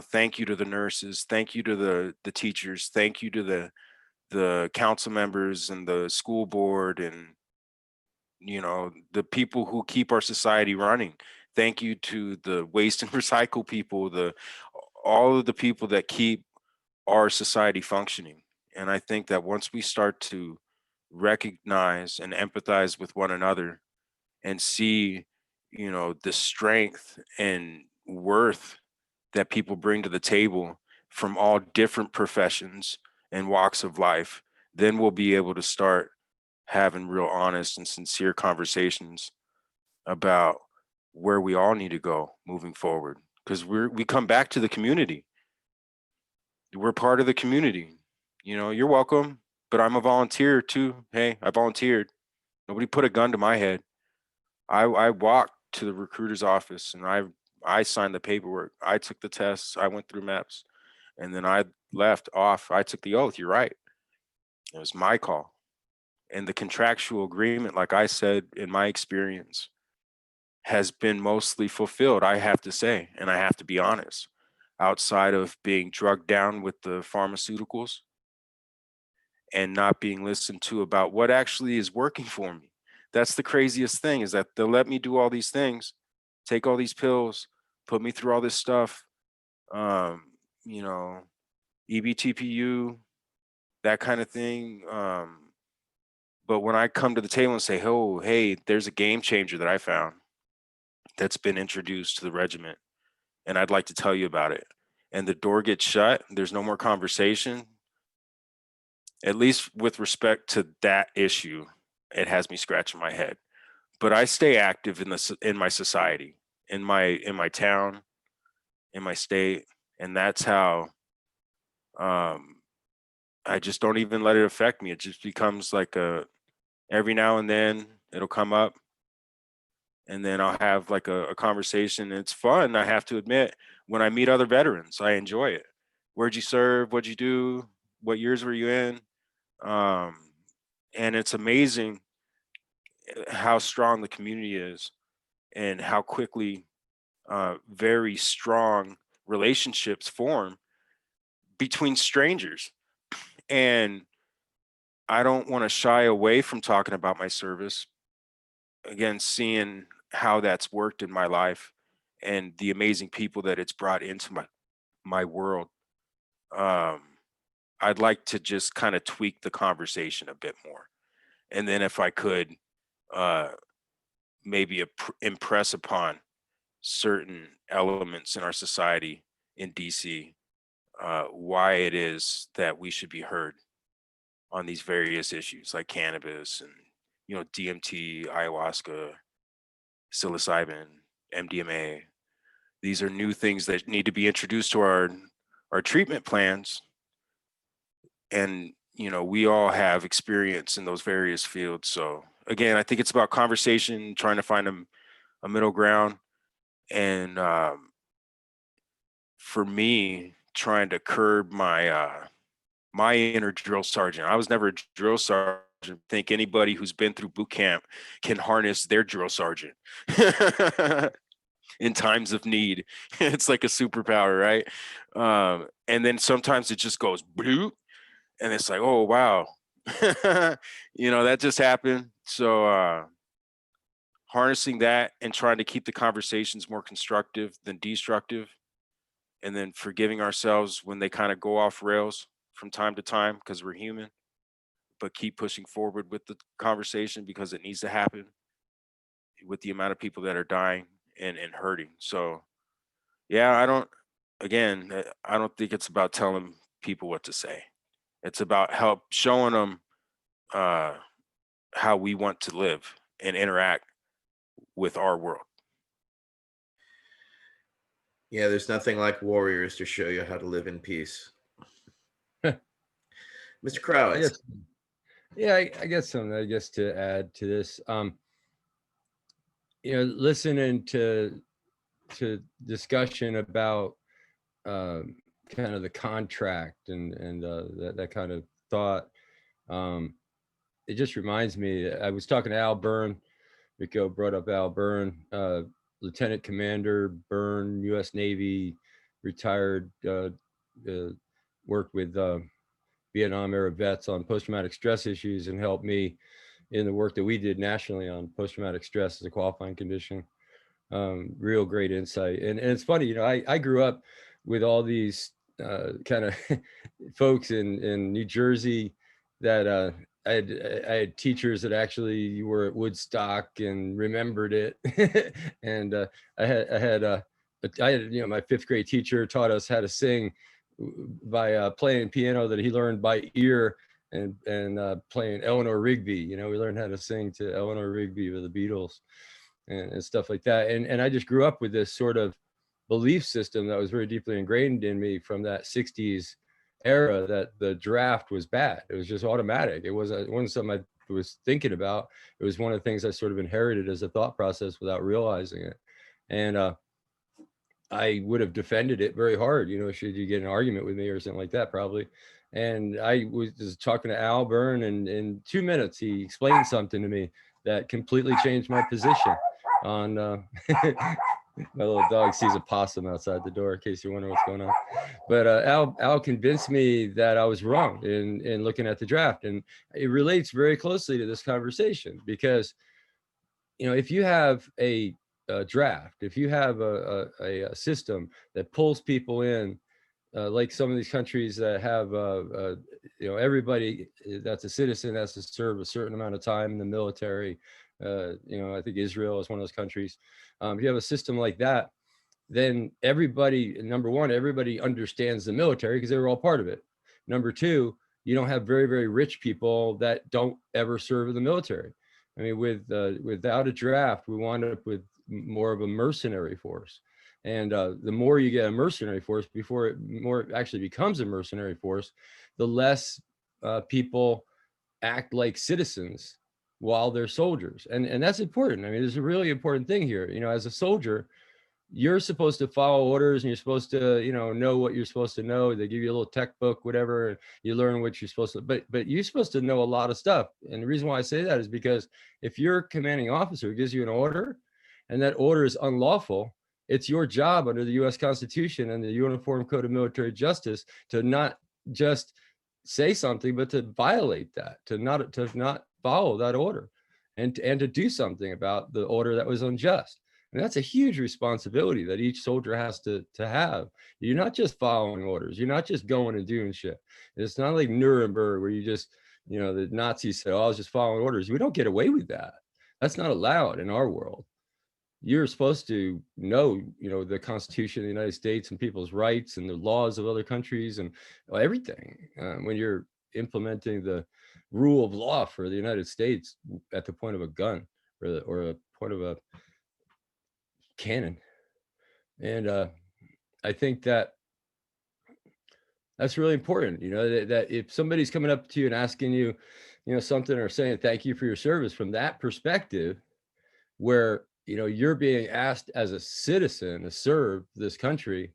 [SPEAKER 5] Thank you to the nurses, thank you to the teachers, thank you to the council members and the school board and the people who keep our society running. Thank you to the waste and recycle people, the all of the people that keep our society functioning. And I think that once we start to recognize and empathize with one another and see, the strength and worth that people bring to the table from all different professions and walks of life, then we'll be able to start having real honest and sincere conversations about where we all need to go moving forward. Because we come back to the community. We're part of the community. You're welcome, but I'm a volunteer too. Hey, I volunteered. Nobody put a gun to my head. I walked to the recruiter's office and I signed the paperwork. I took the tests. I went through maps, and then I left off. I took the oath. You're right. It was my call. And the contractual agreement, like I said, in my experience, has been mostly fulfilled, I have to say, and I have to be honest. Outside of being drugged down with the pharmaceuticals and not being listened to about what actually is working for me. That's the craziest thing, is that they'll let me do all these things, take all these pills, put me through all this stuff, um, you know, EBTPU, that kind of thing. But when I come to the table and say, oh, hey, there's a game changer that I found that's been introduced to the regiment, and I'd like to tell you about it. And the door gets shut, there's no more conversation. At least with respect to that issue, it has me scratching my head. But I stay active in my society, in my town, in my state, and that's how I just don't even let it affect me. It just becomes like every now and then it'll come up, and then I'll have like a conversation. It's fun, I have to admit. When I meet other veterans, I enjoy it. Where'd you serve? What'd you do? What years were you in? And it's amazing how strong the community is and how quickly very strong relationships form between strangers. And I don't want to shy away from talking about my service. Again, seeing how that's worked in my life and the amazing people that it's brought into my world. Um, I'd like to just kind of tweak the conversation a bit more. And then if I could, uh, maybe impress upon certain elements in our society in DC, why it is that we should be heard on these various issues like cannabis and, you know, DMT, ayahuasca, psilocybin, MDMA. These are new things that need to be introduced to our treatment plans. And, you know, we all have experience in those various fields. So again, I think it's about conversation, trying to find a middle ground. And for me, trying to curb my inner drill sergeant. I was never a drill sergeant. I think anybody who's been through boot camp can harness their drill sergeant in times of need. It's like a superpower, right? And then sometimes it just goes bloop, and it's like, oh wow, you know, that just happened. So harnessing that and trying to keep the conversations more constructive than destructive, and then forgiving ourselves when they kind of go off rails from time to time because we're human, but keep pushing forward with the conversation because it needs to happen with the amount of people that are dying and hurting. So yeah, I don't think it's about telling people what to say. It's about help showing them uh, how we want to live and interact with our world.
[SPEAKER 2] Yeah, there's nothing like warriors to show you how to live in peace. Mr. Krawitz.
[SPEAKER 4] Yes. Yeah, I guess something I guess to add to this. You know, listening to discussion about kind of the contract and that kind of thought. It just reminds me. I was talking to Al Byrne. Rico brought up Al Byrne, Lieutenant Commander Byrne, U.S. Navy, retired. Worked with Vietnam era vets on post-traumatic stress issues and helped me in the work that we did nationally on post-traumatic stress as a qualifying condition. Real great insight. And it's funny, you know, I grew up with all these kind of folks in New Jersey that I had teachers that actually were at Woodstock and remembered it. And I had you know, my fifth grade teacher taught us how to sing by playing piano that he learned by ear and playing Eleanor Rigby. You know, we learned how to sing to Eleanor Rigby with the Beatles and stuff like that. And I just grew up with this sort of belief system that was very deeply ingrained in me from that 60s era, that the draft was bad. It was just automatic. It wasn't something I was thinking about. It was one of the things I sort of inherited as a thought process without realizing it. And I would have defended it very hard, you know, should you get an argument with me or something like that, probably. And I was just talking to Al Byrne, and in 2 minutes, he explained something to me that completely changed my position on, my little dog sees a possum outside the door in case you're wondering what's going on. But Al convinced me that I was wrong in looking at the draft. And it relates very closely to this conversation because, you know, if you have a draft, if you have a system that pulls people in, like some of these countries that have, you know, everybody that's a citizen has to serve a certain amount of time in the military. You know, I think Israel is one of those countries. If you have a system like that, then everybody, number one, everybody understands the military because they were all part of it. Number two, you don't have very, very rich people that don't ever serve in the military. I mean, without a draft, we wound up with more of a mercenary force. And the more you get a mercenary force, before it more actually becomes a mercenary force, the less people act like citizens while they're soldiers. And that's important. I mean, there's a really important thing here. You know, as a soldier, you're supposed to follow orders and you're supposed to, know what you're supposed to know. They give you a little tech book, whatever, and you learn what you're supposed to, but you're supposed to know a lot of stuff. And the reason why I say that is because if your commanding officer gives you an order and that order is unlawful, it's your job under the US Constitution and the Uniform Code of Military Justice to not just say something, but to violate that, to not follow that order, and to do something about the order that was unjust. And that's a huge responsibility that each soldier has to have. You're not just following orders. You're not just going and doing shit. It's not like Nuremberg where you just, the Nazis said, oh, I was just following orders. We don't get away with that. That's not allowed in our world. You're supposed to know, the Constitution of the United States and people's rights and the laws of other countries and everything. When you're implementing the rule of law for the United States at the point of a gun or a point of a cannon. And I think that that's really important, that if somebody's coming up to you and asking you, something or saying thank you for your service from that perspective, where, you're being asked as a citizen to serve this country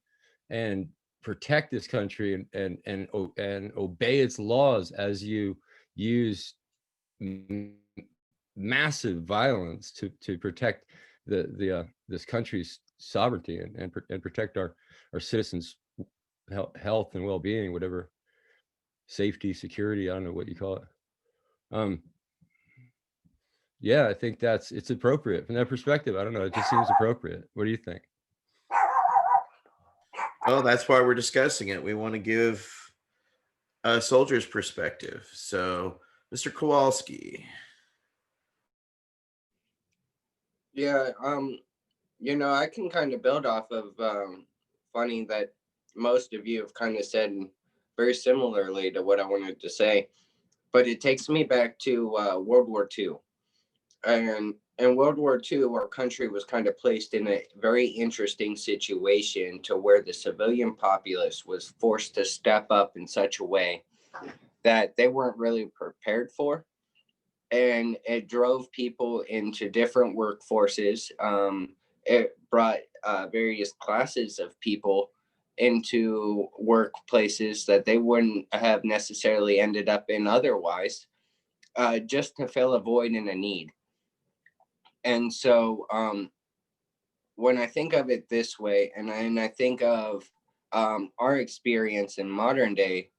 [SPEAKER 4] and protect this country and obey its laws as you use massive violence to protect this country's sovereignty and protect our citizens' health and well-being, whatever, safety, security, I don't know what you call it. Yeah, I think it's appropriate from that perspective. I don't know, it just seems appropriate. What do you think?
[SPEAKER 2] Well, that's why we're discussing it. We want to give a soldier's perspective. So, Mr. Kowalski.
[SPEAKER 6] Yeah, I can kind of build off of funny that most of you have kind of said very similarly to what I wanted to say, but it takes me back to World War II. And in World War II, our country was kind of placed in a very interesting situation to where the civilian populace was forced to step up in such a way that they weren't really prepared for. And it drove people into different workforces. It brought various classes of people into workplaces that they wouldn't have necessarily ended up in otherwise, just to fill a void and a need. And so when I think of it this way, and I think of our experience in modern day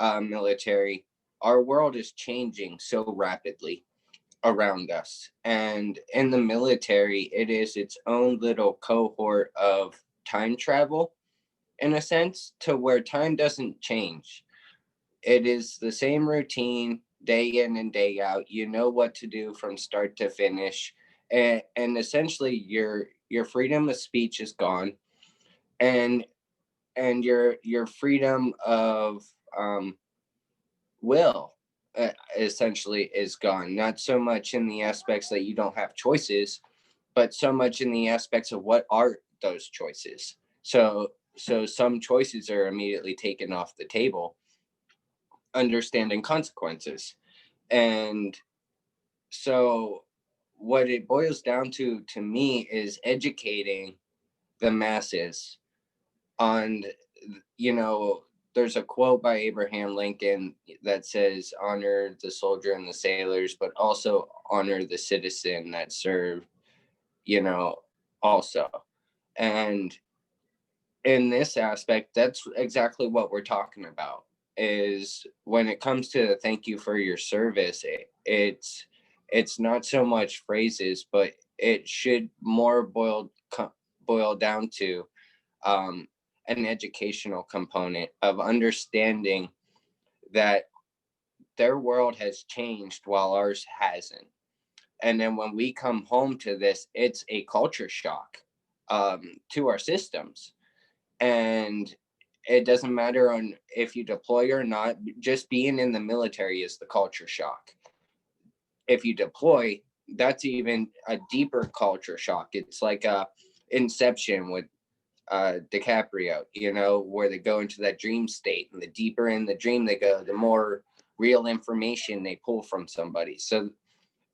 [SPEAKER 6] military, our world is changing so rapidly around us. And in the military, it is its own little cohort of time travel, in a sense, to where time doesn't change. It is the same routine day in and day out. You know what to do from start to finish. And essentially your freedom of speech is gone, and your freedom of will essentially is gone. Not so much in the aspects that you don't have choices, but so much in the aspects of what are those choices. So some choices are immediately taken off the table, understanding consequences. And so what it boils down to me is educating the masses on, there's a quote by Abraham Lincoln that says, honor the soldier and the sailors, but also honor the citizen that served, also. And in this aspect, that's exactly what we're talking about, is when it comes to thank you for your service, it's not so much phrases, but it should more boil down to an educational component of understanding that their world has changed while ours hasn't. And then when we come home to this, it's a culture shock to our systems. And it doesn't matter on if you deploy or not, just being in the military is the culture shock. If you deploy, that's even a deeper culture shock. It's like Inception with DiCaprio, where they go into that dream state, and the deeper in the dream they go, the more real information they pull from somebody. So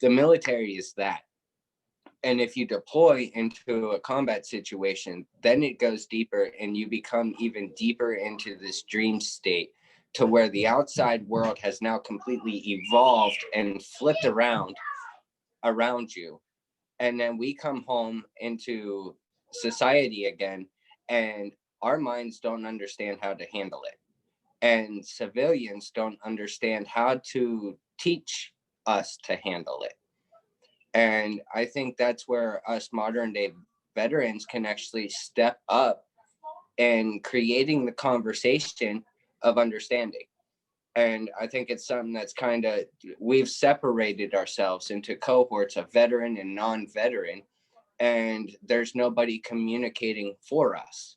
[SPEAKER 6] the military is that. And if you deploy into a combat situation, then it goes deeper and you become even deeper into this dream state to where the outside world has now completely evolved and flipped around you. And then we come home into society again, and our minds don't understand how to handle it. And civilians don't understand how to teach us to handle it. And I think that's where us modern day veterans can actually step up and creating the conversation of understanding. And I think it's something that's kind of, we've separated ourselves into cohorts of veteran and non-veteran, and there's nobody communicating for us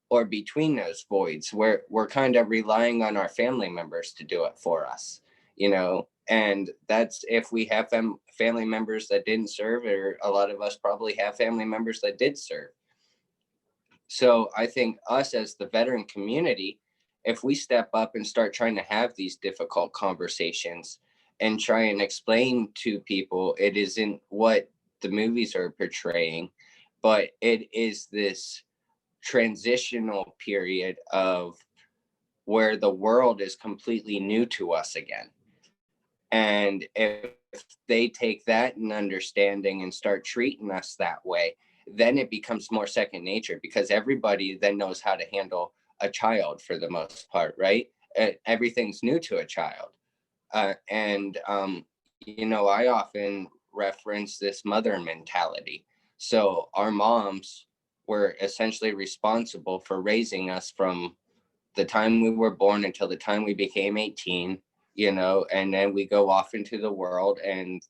[SPEAKER 6] or between those voids. We're kind of relying on our family members to do it for us, you know. And that's if we have family members that didn't serve, or a lot of us probably have family members that did serve. So I think us as the veteran community, if we step up and start trying to have these difficult conversations and try and explain to people it isn't what the movies are portraying, but it is this transitional period of where the world is completely new to us again. And if they take that in understanding and start treating us that way, then it becomes more second nature, because everybody then knows how to handle a child for the most part, right? Everything's new to a child. You know, I often reference this mother mentality. So our moms were essentially responsible for raising us from the time we were born until the time we became 18, you know, and then we go off into the world, and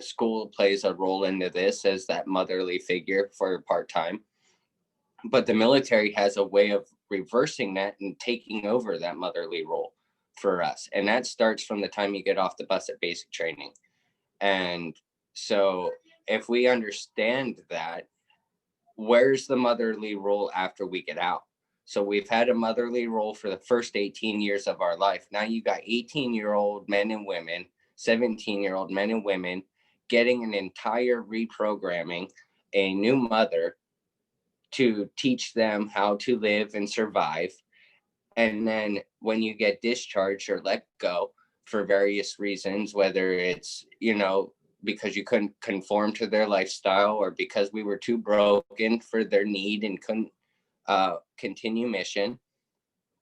[SPEAKER 6] school plays a role into this as that motherly figure for part-time. But the military has a way of reversing that and taking over that motherly role for us. And that starts from the time you get off the bus at basic training. And so if we understand that, where's the motherly role after we get out? So we've had a motherly role for the first 18 years of our life. Now you got 18-year-old men and women, 17-year-old men and women getting an entire reprogramming, a new mother to teach them how to live and survive. And then when you get discharged or let go for various reasons, whether it's, you know, because you couldn't conform to their lifestyle, or because we were too broken for their need and couldn't continue mission,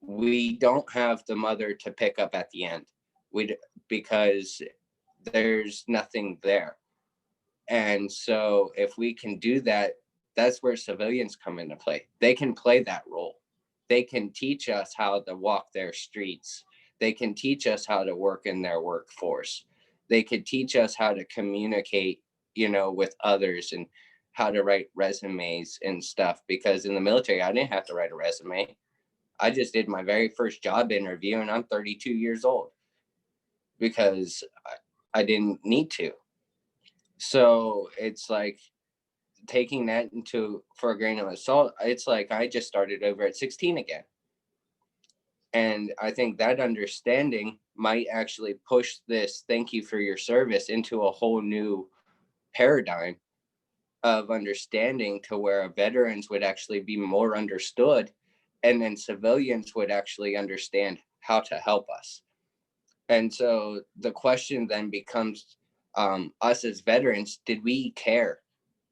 [SPEAKER 6] we don't have the mother to pick up at the end, because there's nothing there. And so if we can do that, that's where civilians come into play. They can play that role. They can teach us how to walk their streets. They can teach us how to work in their workforce. They could teach us how to communicate, you know, with others, and how to write resumes and stuff. Because in the military, I didn't have to write a resume. I just did my very first job interview, and I'm 32 years old because I didn't need to. So it's like taking that into for a grain of salt. It's like I just started over at 16 again. And I think that understanding might actually push this thank you for your service into a whole new paradigm of understanding, to where veterans would actually be more understood, and then civilians would actually understand how to help us. And so the question then becomes, us as veterans, did we care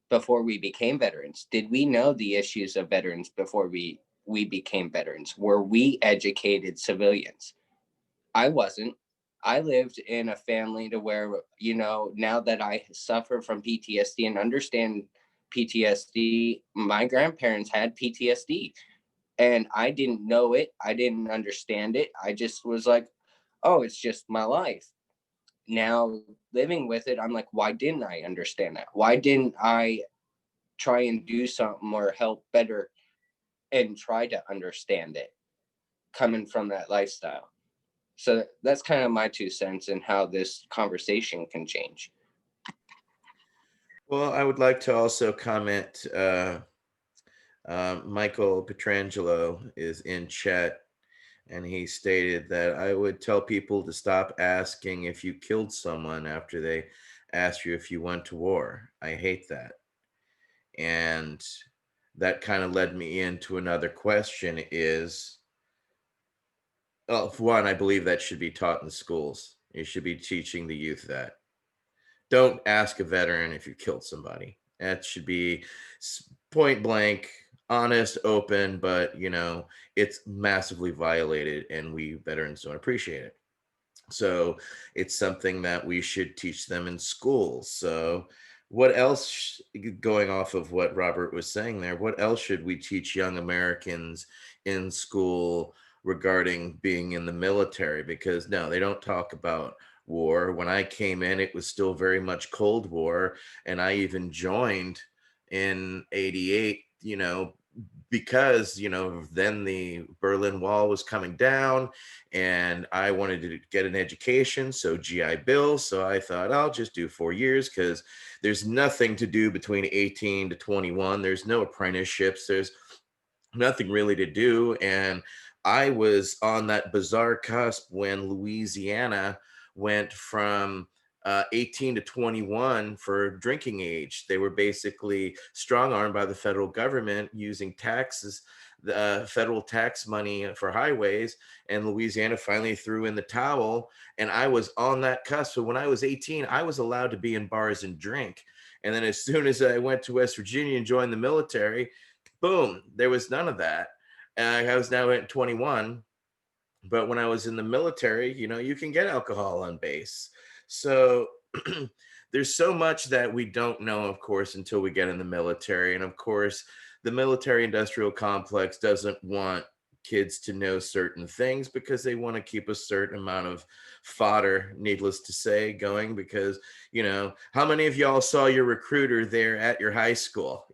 [SPEAKER 6] before we became veterans? Did we know the issues of veterans before we became veterans? Were we educated civilians? I wasn't. I lived in a family to where, you know, now that I suffer from PTSD and understand PTSD, my grandparents had PTSD, and I didn't know it. I didn't understand it. I just was like, oh, it's just my life. Now living with it, I'm like, why didn't I understand that? Why didn't I try and do something or help better and try to understand it coming from that lifestyle? So that's kind of my 2 cents in how this conversation can change.
[SPEAKER 2] Well, I would like to also comment. Michael Petrangelo is in chat, and he stated that I would tell people to stop asking if you killed someone after they ask you if you went to war. I hate that. And that kind of led me into another question is, well, for one, I believe that should be taught in schools. You should be teaching the youth that. Don't ask a veteran if you killed somebody. That should be point blank, honest, open, but it's massively violated and we veterans don't appreciate it. So it's something that we should teach them in schools. So what else, going off of what Robert was saying there, what else should we teach young Americans in school regarding being in the military? Because no, they don't talk about war. When I came in, it was still very much Cold War. And I even joined in 88, because, then the Berlin Wall was coming down and I wanted to get an education. So GI Bill. So I thought I'll just do 4 years because there's nothing to do between 18 to 21. There's no apprenticeships. There's nothing really to do. And I was on that bizarre cusp when Louisiana went from 18 to 21 for drinking age. They were basically strong armed by the federal government using taxes, the federal tax money for highways. And Louisiana finally threw in the towel. And I was on that cusp. So when I was 18, I was allowed to be in bars and drink. And then as soon as I went to West Virginia and joined the military, boom, there was none of that. I was now at 21. But when I was in the military, you can get alcohol on base. So there's so much that we don't know, of course, until we get in the military. And of course, the military industrial complex doesn't want kids to know certain things because they want to keep a certain amount of fodder, needless to say, going. Because, how many of y'all saw your recruiter there at your high school?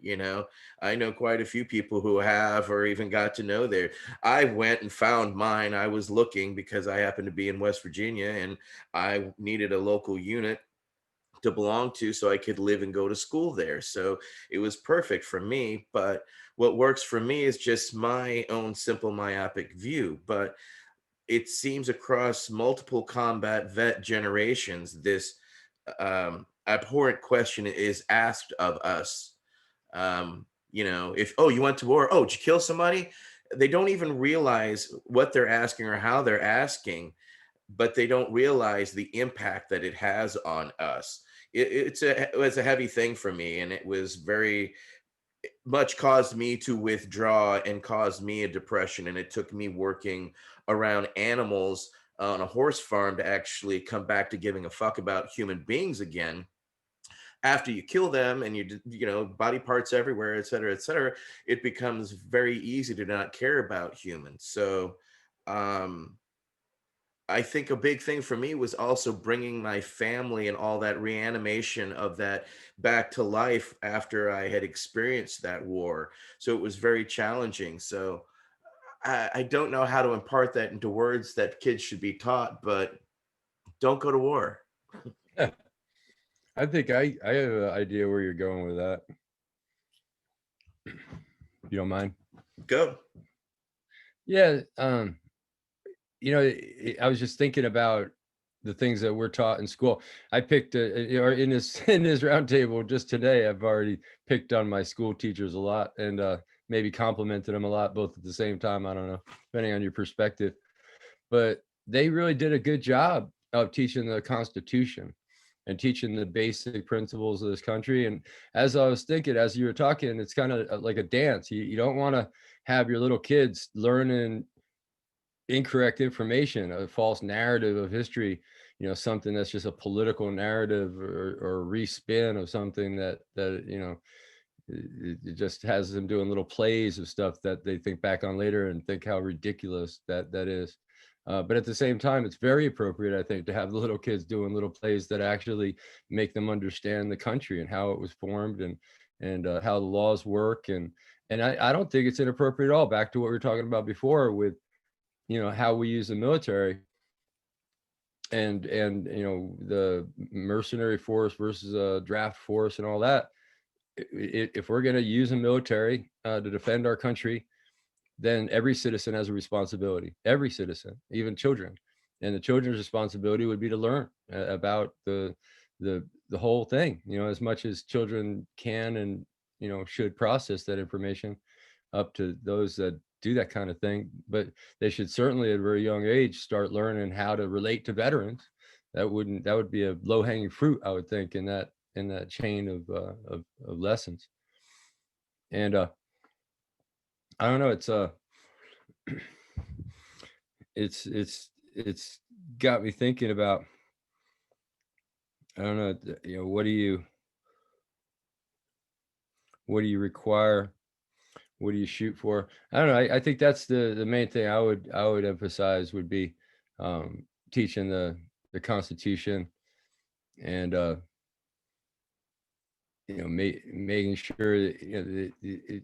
[SPEAKER 2] I know quite a few people who have, or even got to know there. I went and found mine. I was looking because I happened to be in West Virginia and I needed a local unit to belong to so I could live and go to school there. So it was perfect for me. But what works for me is just my own simple myopic view. But it seems across multiple combat vet generations, this abhorrent question is asked of us. If, oh, you went to war, oh, did you kill somebody? They don't even realize what they're asking or how they're asking, but they don't realize the impact that it has on us. It was a heavy thing for me, and it was very much caused me to withdraw and caused me a depression. And it took me working around animals on a horse farm to actually come back to giving a fuck about human beings again. After you kill them and body parts everywhere, et cetera, it becomes very easy to not care about humans. So I think a big thing for me was also bringing my family and all that reanimation of that back to life after I had experienced that war. So it was very challenging. So I don't know how to impart that into words that kids should be taught, but don't go to war.
[SPEAKER 4] I think I have an idea where you're going with that. You don't mind?
[SPEAKER 2] Go.
[SPEAKER 4] Yeah. I was just thinking about the things that we're taught in school. I picked in this roundtable just today, I've already picked on my school teachers a lot and maybe complimented them a lot, both at the same time. I don't know, depending on your perspective, but they really did a good job of teaching the Constitution and teaching the basic principles of this country. And as I was thinking, as you were talking, it's kind of like a dance. You don't want to have your little kids learning incorrect information, a false narrative of history, something that's just a political narrative or respin of something that it just has them doing little plays of stuff that they think back on later and think how ridiculous that is. But at the same time, it's very appropriate, I think, to have the little kids doing little plays that actually make them understand the country and how it was formed and how the laws work. And I don't think it's inappropriate at all. Back to what we were talking about before with, how we use the military and the mercenary force versus a draft force and all that. If we're going to use the military to defend our country, then every citizen has a responsibility, every citizen, even children. And the children's responsibility would be to learn about the the whole thing, as much as children can and, should process that information, up to those that do that kind of thing. But they should certainly at a very young age start learning how to relate to veterans. That would be a low hanging fruit, I would think, in that chain of lessons. And I don't know, it's got me thinking about, I don't know, what do you require? What do you shoot for? I don't know. I think that's the main thing I would emphasize would be teaching the Constitution, and making sure that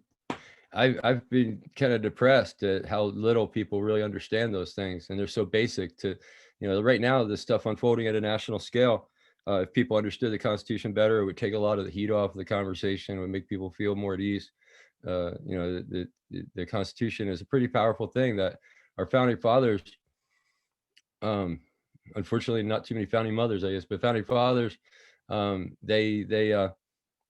[SPEAKER 4] I've been kind of depressed at how little people really understand those things, and they're so basic to, right now, the stuff unfolding at a national scale. If people understood the Constitution better, it would take a lot of the heat off of the conversation. It would make people feel more at ease. The Constitution is a pretty powerful thing that our founding fathers, unfortunately, not too many founding mothers, I guess, but founding fathers, they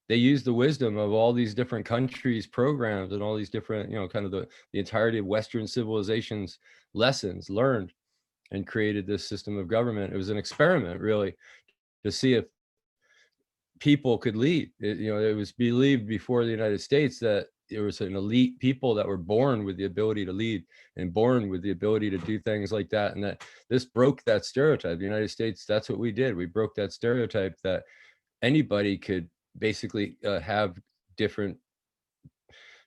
[SPEAKER 4] use the wisdom of all these different countries' programs and all these different, kind of the entirety of Western civilization's lessons learned, and created this system of government. It was an experiment, really, to see if people could lead. It was believed before the United States that there was an elite people that were born with the ability to lead and born with the ability to do things like that. And that this broke that stereotype. The United States, that's what we did. We broke that stereotype that anybody could basically have different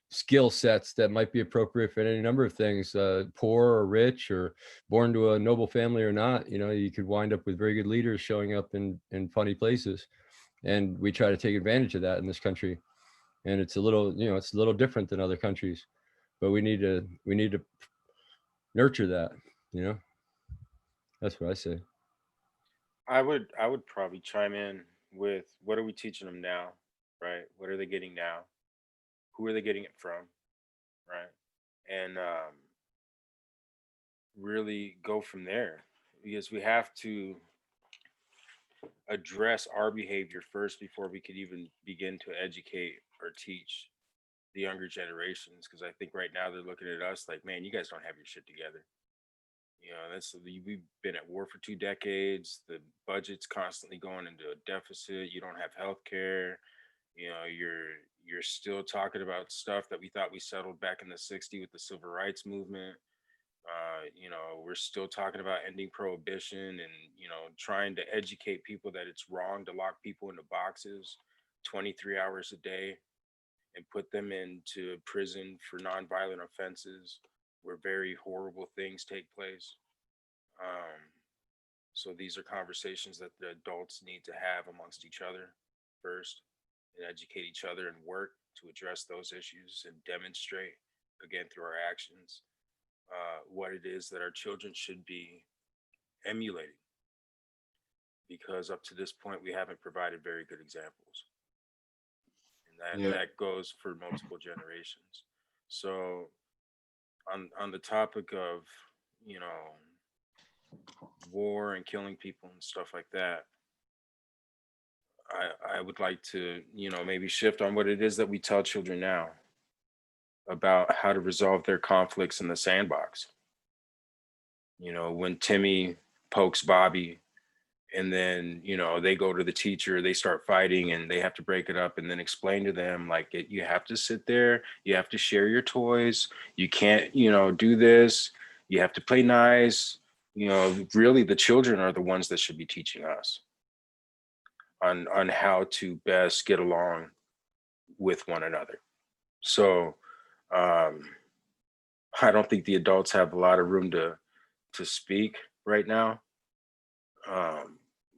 [SPEAKER 4] skill sets that might be appropriate for any number of things, poor or rich, or born to a noble family or not. You could wind up with very good leaders showing up in funny places. And we try to take advantage of that in this country. And it's a little, it's a little different than other countries, but we need to nurture that, that's what I say.
[SPEAKER 5] I would probably chime in with, what are we teaching them now, right? What are they getting now? Who are they getting it from, right? And really go from there, because we have to address our behavior first before we could even begin to educate or teach the younger generations. Because I think right now they're looking at us like, man, you guys don't have your shit together. We've been at war for 2 decades. The budget's constantly going into a deficit. You don't have health care. You're still talking about stuff that we thought we settled back in the 60s with the civil rights movement. We're still talking about ending prohibition and, trying to educate people that it's wrong to lock people into boxes 23 hours a day and put them into prison for nonviolent offenses where very horrible things take place. So these are conversations that the adults need to have amongst each other first, and educate each other and work to address those issues and demonstrate, again, through our actions, what it is that our children should be emulating. Because up to this point, we haven't provided very good examples. And that goes for multiple generations. So on the topic of, war and killing people and stuff like that, I would like to, maybe shift on what it is that we tell children now about how to resolve their conflicts in the sandbox. When Timmy pokes Bobby, and then, they go to the teacher, they start fighting, and they have to break it up, and then explain to them, like, you have to sit there, you have to share your toys, you can't, do this, you have to play nice. Really, the children are the ones that should be teaching us on how to best get along with one another. So I don't think the adults have a lot of room to speak right now.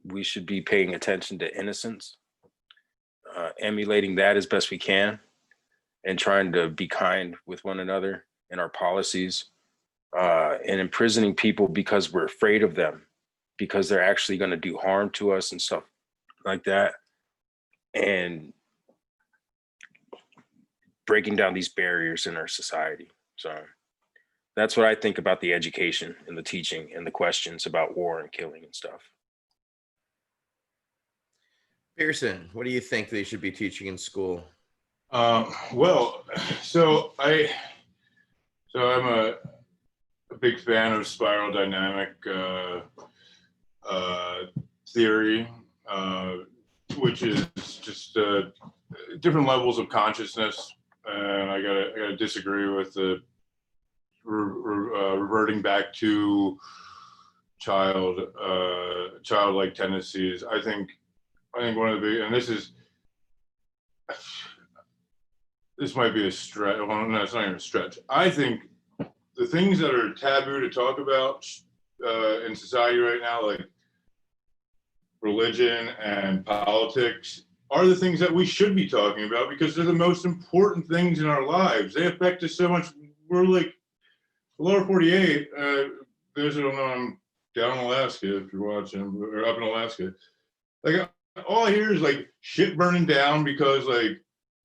[SPEAKER 5] We should be paying attention to innocence, emulating that as best we can, and trying to be kind with one another in our policies, and imprisoning people because we're afraid of them, because they're actually going to do harm to us and stuff like that, and breaking down these barriers in our society. So that's what I think about the education and the teaching and the questions about war and killing and stuff.
[SPEAKER 2] Pearson, what do you think they should be teaching in school?
[SPEAKER 1] Well, I'm a big fan of spiral dynamic theory, which is just different levels of consciousness. And I gotta disagree with the reverting back to childlike tendencies. I think one of the big, and this might be a stretch. Well, no, it's not even a stretch. I think the things that are taboo to talk about in society right now, like religion and politics, are the things that we should be talking about because they're the most important things in our lives. They affect us so much. We're like the lower 48. Those who don't know, I'm down in Alaska. If you're watching, or up in Alaska, like all I hear is like shit burning down because like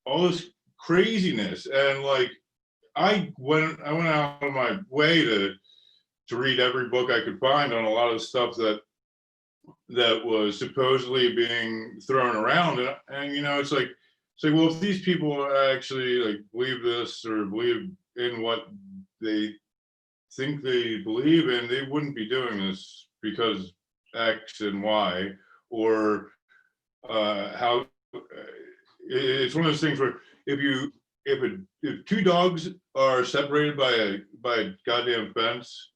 [SPEAKER 1] all this craziness, and like I went out of my way to read every book I could find on a lot of stuff that was supposedly being thrown around, and you know, it's like well, if these people actually like believe this or believe in what they think they believe in, they wouldn't be doing this because X and Y, or how it's one of those things where if two dogs are separated by a goddamn fence,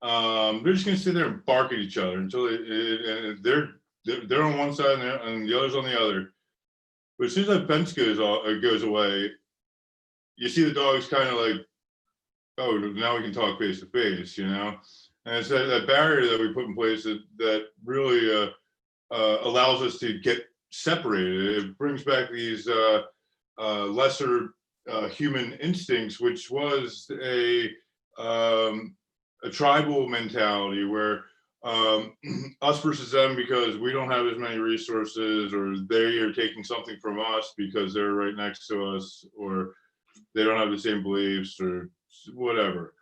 [SPEAKER 1] they're just gonna sit there and bark at each other until they're on one side and the other's on the other. But as soon as that fence goes away, you see the dogs kind of like, oh, now we can talk face to face, you know. And it's that barrier that we put in place that really allows us to get separated. It brings back these lesser human instincts, which was a tribal mentality where us versus them because we don't have as many resources, or they are taking something from us because they're right next to us, or they don't have the same beliefs or whatever.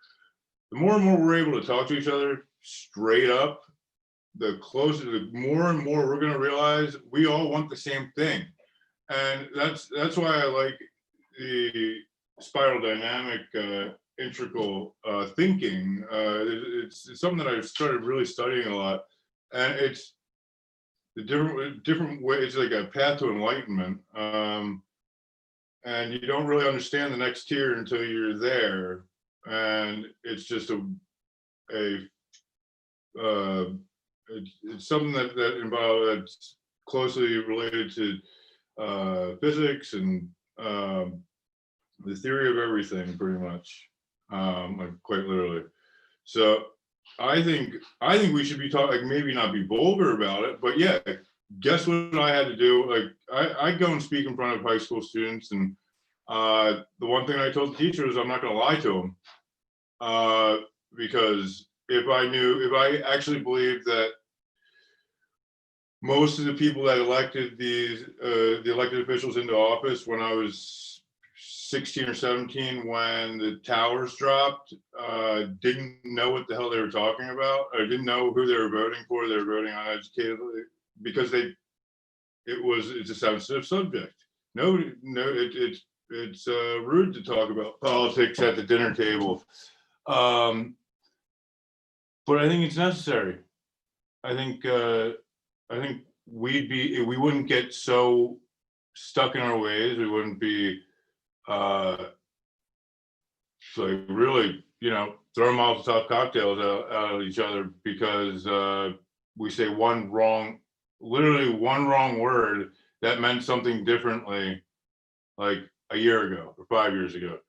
[SPEAKER 1] The more and more we're able to talk to each other straight up, the closer, the more and more we're going to realize we all want the same thing. And that's why I like the spiral dynamic integral thinking. It's something that I've started really studying a lot, and it's the different way. It's like a path to enlightenment, and you don't really understand the next tier until you're there, and it's just it's something that's closely related to physics and the theory of everything, pretty much, like quite literally. So I think we should be talking, like, maybe not be vulgar about it, but yeah, guess what I had to do? Like I go and speak in front of high school students, and the one thing I told the teacher is I'm not going to lie to them, because if I actually believed that most of the people that elected the elected officials into office when I was 16 or 17, when the towers dropped, didn't know what the hell they were talking about, or didn't know who they were voting for. They were voting uneducatedly because it's a sensitive subject. It's rude to talk about politics at the dinner table. But I think it's necessary. I think we wouldn't get so stuck in our ways. We wouldn't be like really, throwing Molotov cocktails out at each other because we say literally one wrong word that meant something differently, like a year ago or 5 years ago.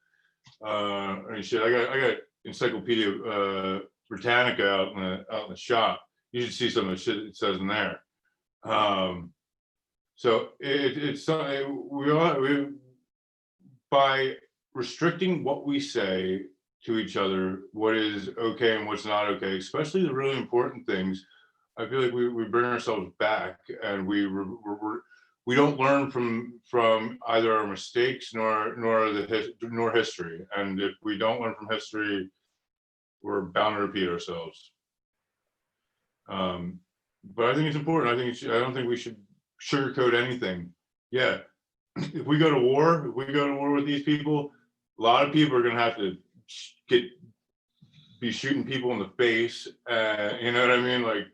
[SPEAKER 1] I mean, shit, I got Encyclopedia Britannica out in the shop. You should see some of the shit it says in there. So it's we by restricting what we say to each other, what is okay and what's not okay, especially the really important things, I feel like we bring ourselves back, and we don't learn from either our mistakes nor history. And if we don't learn from history, we're bound to repeat ourselves. But I think it's important. I don't think we should sugarcoat anything. Yeah, if we go to war, with these people, a lot of people are going to have to be shooting people in the face. You know what I mean? Like,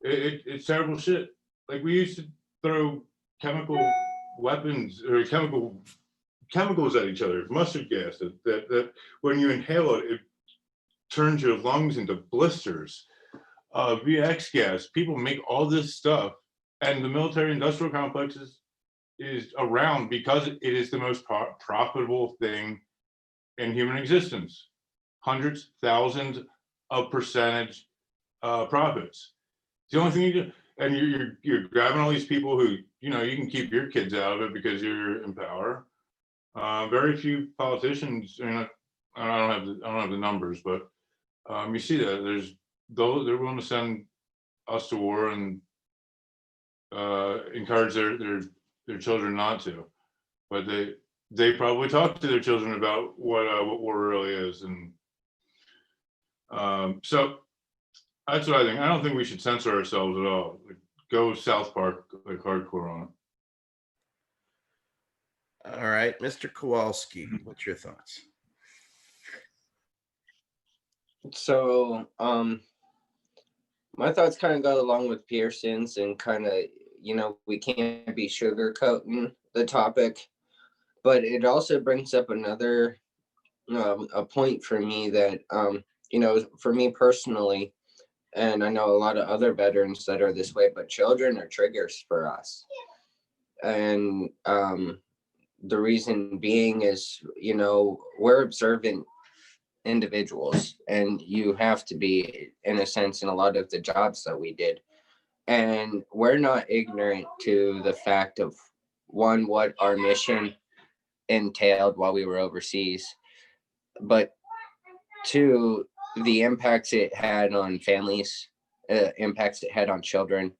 [SPEAKER 1] it's terrible shit. Like, we used to throw chemical weapons or chemicals at each other, mustard gas, that when you inhale it, it turns your lungs into blisters. V.A.C gas, people make all this stuff, and the military industrial complex is around because it is the most profitable thing in human existence. Hundreds, thousands of percentage profits. It's the only thing you do. And you're grabbing all these people who, you know, you can keep your kids out of it because you're in power. Very few politicians, I mean, I don't have the numbers, but you see that they're willing to send us to war and encourage their children not to, but they probably talk to their children about what war really is, and so that's what I think. I don't think we should censor ourselves at all. Like, go South Park, like, hardcore on it.
[SPEAKER 2] All right, Mr. Kowalski, what's your thoughts?
[SPEAKER 6] So, my thoughts kind of go along with Pearson's, and kind of, you know, we can't be sugarcoating the topic, but it also brings up another a point for me that, you know, for me personally, and I know a lot of other veterans that are this way, but children are triggers for us. And the reason being is, you know, we're observant individuals, and you have to be, in a sense, in a lot of the jobs that we did. And we're not ignorant to the fact of, one, what our mission entailed while we were overseas, but two, the impacts it had on families, impacts it had on children.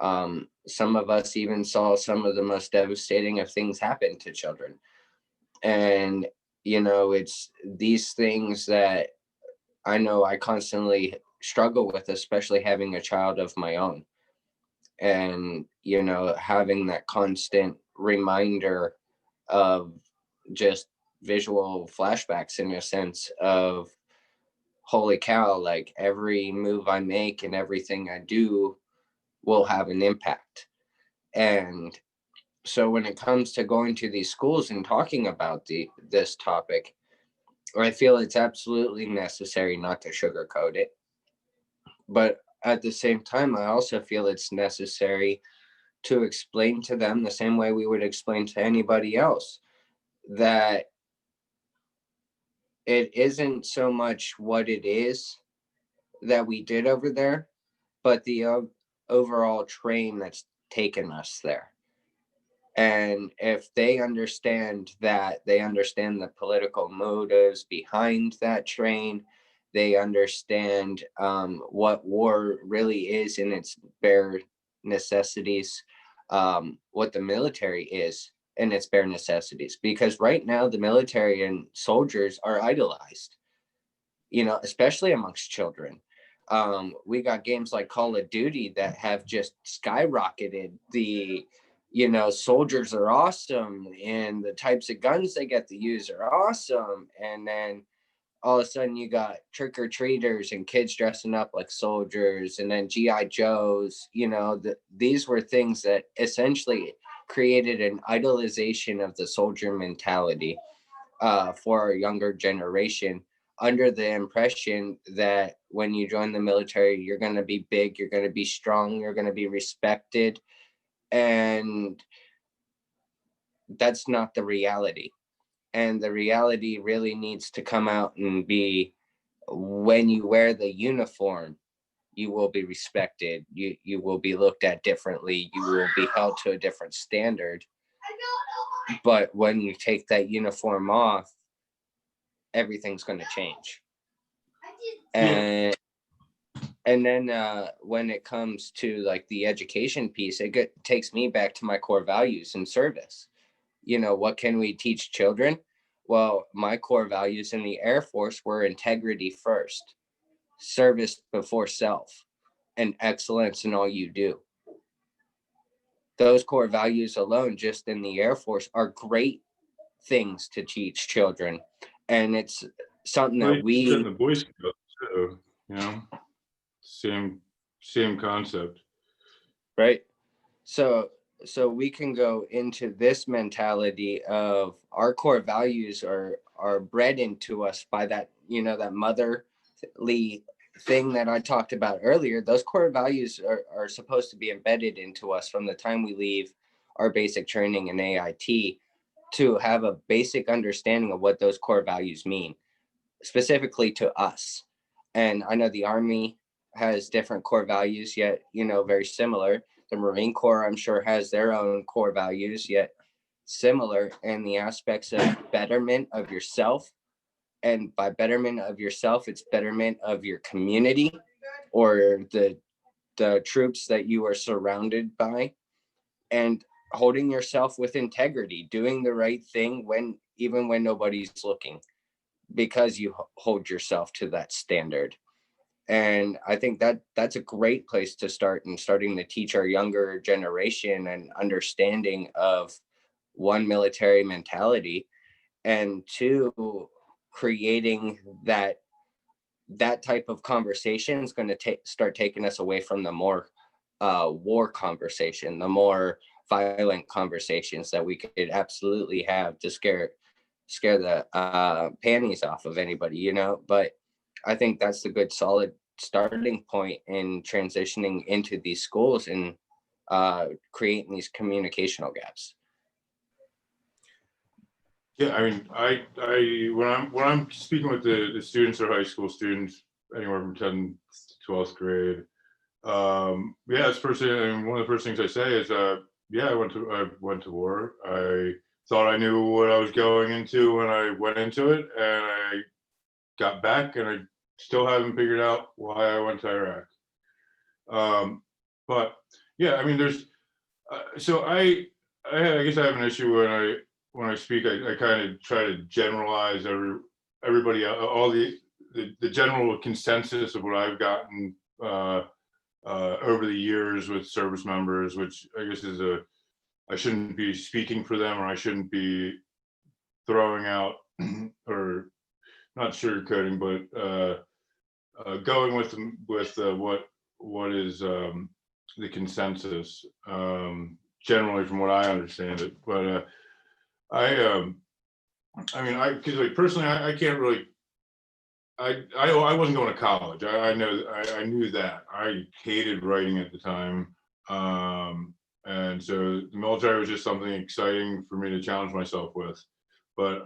[SPEAKER 6] Some of us even saw some of the most devastating of things happen to children. And, you know, it's these things that I know I constantly struggle with, especially having a child of my own. And, you know, having that constant reminder of just visual flashbacks, in a sense of, holy cow, like, every move I make and everything I do will have an impact. And so when it comes to going to these schools and talking about this topic, I feel it's absolutely necessary not to sugarcoat it. But at the same time, I also feel it's necessary to explain to them, the same way we would explain to anybody else, that it isn't so much what it is that we did over there, but the overall train that's taken us there. And if they understand that, they understand the political motives behind that train, they understand what war really is in its bare necessities, what the military is in its bare necessities. Because right now, the military and soldiers are idolized, you know, especially amongst children. We got games like Call of Duty that have just skyrocketed. The, you know, soldiers are awesome, and the types of guns they get to use are awesome. And then all of a sudden you got trick-or-treaters and kids dressing up like soldiers, and then GI Joes. You know, these were things that essentially created an idolization of the soldier mentality for our younger generation, under the impression that when you join the military, you're going to be big, you're going to be strong, you're going to be respected. And that's not the reality. And the reality really needs to come out and be, when you wear the uniform, you will be respected. You will be looked at differently. You will be held to a different standard. But when you take that uniform off, everything's going to change. And then when it comes to like the education piece, it takes me back to my core values in service. You know, what can we teach children? Well, my core values in the Air Force were integrity first, service before self, and excellence in all you do. those core values alone, just in the Air Force, are great things to teach children. And it's something
[SPEAKER 1] Well,
[SPEAKER 6] that
[SPEAKER 1] you said
[SPEAKER 6] we,
[SPEAKER 1] the Boy Scouts too, you know, same concept.
[SPEAKER 6] right? So we can go into this mentality of our core values are bred into us by that, you know, that motherly thing that I talked about earlier. Those core values are supposed to be embedded into us from the time we leave our basic training in AIT, to have a basic understanding of what those core values mean, specifically to us. And I know the Army has different core values, yet, you know, very similar. The Marine Corps, I'm sure, has their own core values, yet similar in the aspects of betterment of yourself. And by betterment of yourself, it's betterment of your community or the troops that you are surrounded by, and holding yourself with integrity, doing the right thing even when nobody's looking, because you hold yourself to that standard. And I think that that's a great place to start, and starting to teach our younger generation an understanding of, one, military mentality, and two, creating that type of conversation is going to start taking us away from the more war conversation, the more violent conversations that we could absolutely have to scare the panties off of anybody, you know. But I think that's a good solid starting point in transitioning into these schools and creating these communicational gaps.
[SPEAKER 1] Yeah, I mean, I when I'm speaking with the students or high school students, anywhere from 10th to 12th grade, yeah, it's first thing, I mean, one of the first things I say is, yeah, I went to war. I thought I knew what I was going into when I went into it, and I got back, and I still haven't figured out why I went to Iraq. But yeah, I mean, there's so I guess I have an issue when I speak. I kind of try to generalize everybody, all the general consensus of what I've gotten over the years with service members, which I guess is I shouldn't be speaking for them, or I shouldn't be throwing out or not sugarcoating, but going with what is the consensus, generally from what I understand it. But I mean, because like personally, I can't really. I wasn't going to college. I knew that. I hated writing at the time, and so the military was just something exciting for me to challenge myself with. But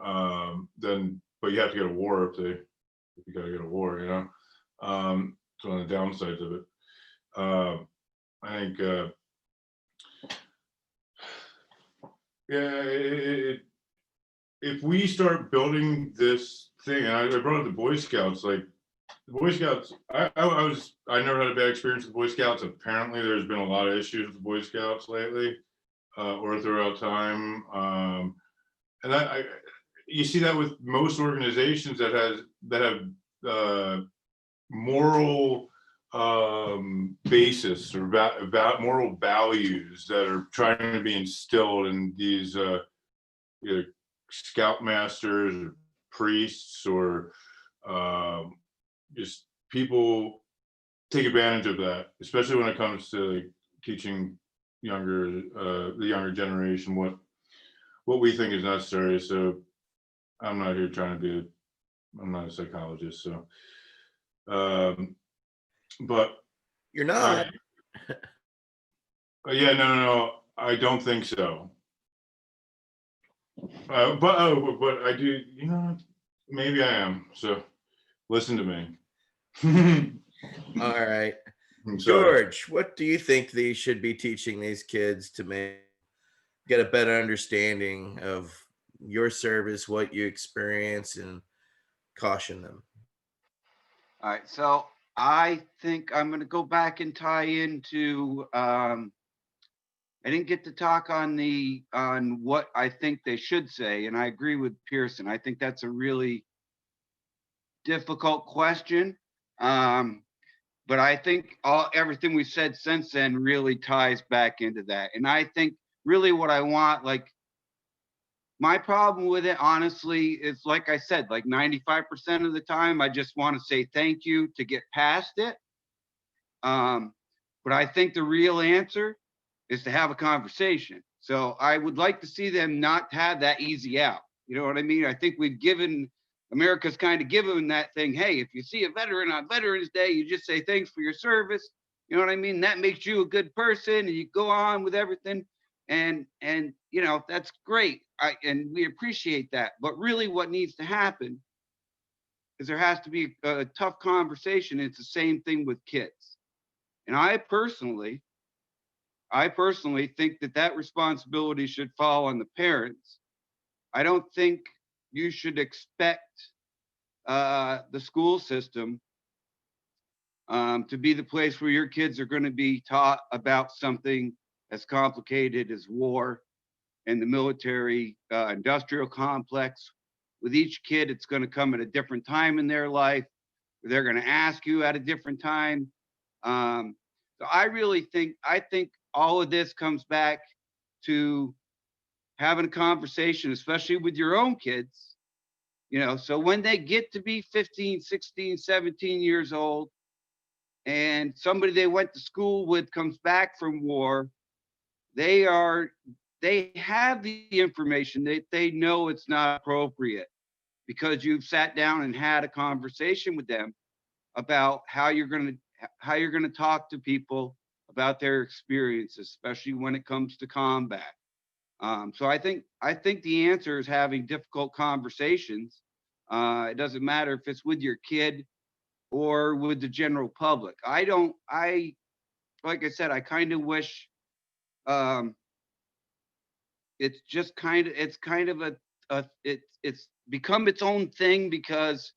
[SPEAKER 1] but you have to go to war if you got to go to war, you know. It's one of the downsides of it. I think, yeah, if we start building this thing, and I brought up the Boy Scouts, like the Boy Scouts, I never had a bad experience with Boy Scouts. Apparently, there's been a lot of issues with the Boy Scouts lately, or throughout time, and you see that with most organizations that have moral basis or moral values that are trying to be instilled in these either scoutmasters or priests, or just people take advantage of that, especially when it comes to like, teaching the younger generation what we think is necessary. So I'm not here trying to I'm not a psychologist, so but
[SPEAKER 2] You're not.
[SPEAKER 1] yeah, no, I don't think so. But I do, you know, maybe I am. So listen to me.
[SPEAKER 2] All right.
[SPEAKER 1] I'm sorry.
[SPEAKER 2] George, what do you think they should be teaching these kids to get a better understanding of your service, what you experience, and caution them?
[SPEAKER 3] All right, so I think I'm going to go back and tie into. I didn't get to talk on what I think they should say, and I agree with Pearson. I think that's a really difficult question. but I think everything we said since then really ties back into that. And I think really what I want, like, my problem with it, honestly, is like I said, like 95% of the time, I just want to say thank you to get past it. But I think the real answer is to have a conversation. So I would like to see them not have that easy out. You know what I mean? I think we've given, America's kind of given that thing. Hey, if you see a veteran on Veterans Day, you just say thanks for your service. You know what I mean? That makes you a good person, and you go on with everything. And you know, that's great. And we appreciate that. But really what needs to happen is there has to be a tough conversation. It's the same thing with kids. And I personally think that responsibility should fall on the parents. I don't think you should expect the school system to be the place where your kids are going to be taught about something as complicated as war and the military industrial complex. With each kid, it's going to come at a different time in their life. They're going to ask you at a different time. So I think all of this comes back to having a conversation, especially with your own kids, you know, so when they get to be 15, 16, 17 years old, and somebody they went to school with comes back from war, they have the information that they know it's not appropriate because you've sat down and had a conversation with them about how you're going to talk to people about their experiences, especially when it comes to combat. So I think the answer is having difficult conversations. It doesn't matter if it's with your kid or with the general public. Like I said, I kind of wish it's kind of it's become its own thing because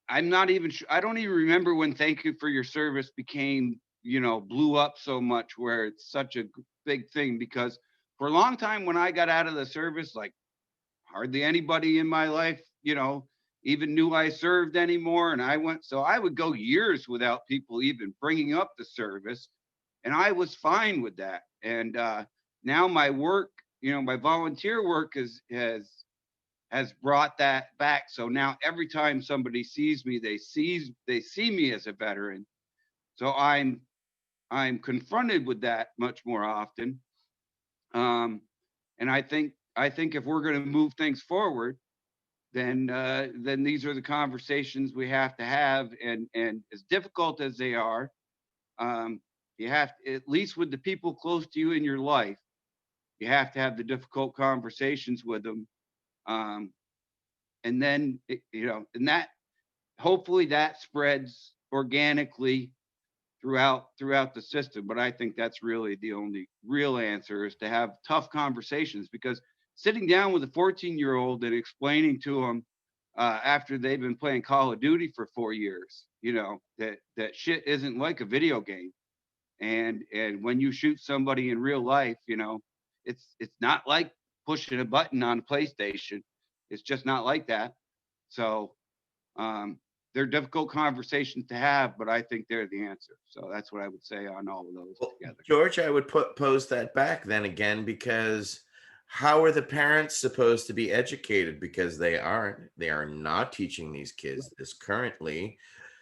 [SPEAKER 3] I'm not even sure. I don't even remember when "Thank you for your service" became, you know, blew up so much where it's such a big thing. Because for a long time when I got out of the service, like hardly anybody in my life, you know, even knew I served anymore. And so I would go years without people even bringing up the service, and I was fine with that. And now my work, you know, my volunteer work has brought that back. So now every time somebody sees me, they see me as a veteran. So I'm confronted with that much more often. And I think if we're going to move things forward, then these are the conversations we have to have. And as difficult as they are, you have to, at least with the people close to you in your life, you have to have the difficult conversations with them. And then, you know, and that hopefully that spreads organically throughout the system. But I think that's really the only real answer, is to have tough conversations, because sitting down with a 14-year-old and explaining to them after they've been playing Call of Duty for 4 years, you know, that shit isn't like a video game. And when you shoot somebody in real life, you know, it's not like pushing a button on a PlayStation. It's just not like that. So they're difficult conversations to have, but I think they're the answer. So that's what I would say on all of those together.
[SPEAKER 2] George, I would pose that back then again, because how are the parents supposed to be educated? Because they are not teaching these kids this currently.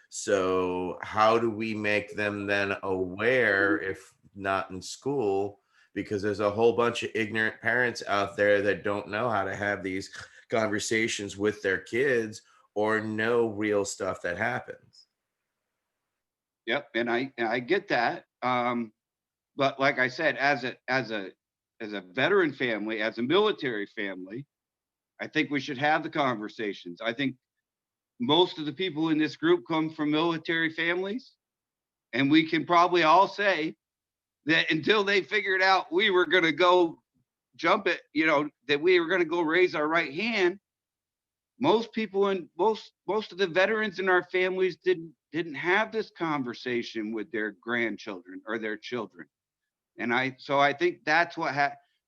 [SPEAKER 2] So how do we make them then aware, if not in school? Because there's a whole bunch of ignorant parents out there that don't know how to have these conversations with their kids or know real stuff that happens.
[SPEAKER 3] Yep, and I get that. But like I said, as a veteran family, as a military family, I think we should have the conversations. I think most of the people in this group come from military families, and we can probably all say that until they figured out we were going to go jump it, you know, that we were going to go raise our right hand, most people and most of the veterans in our families didn't have this conversation with their grandchildren or their children. And so I think that's what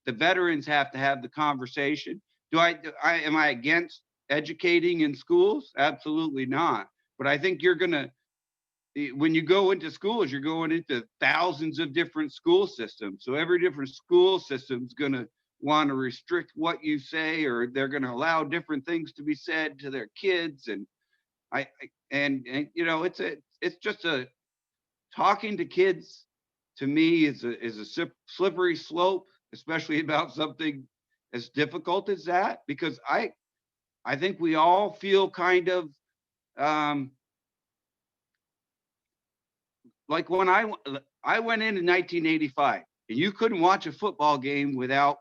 [SPEAKER 3] the veterans have to have the conversation. Am I against educating in schools? Absolutely not. But I think you're gonna when you go into schools, you're going into thousands of different school systems. So every different school system is going to want to restrict what you say, or they're going to allow different things to be said to their kids. And and you know, it's just a talking to kids to me is a slippery slope, especially about something as difficult as that, because I think we all feel kind of like when I went in 1985, and you couldn't watch a football game without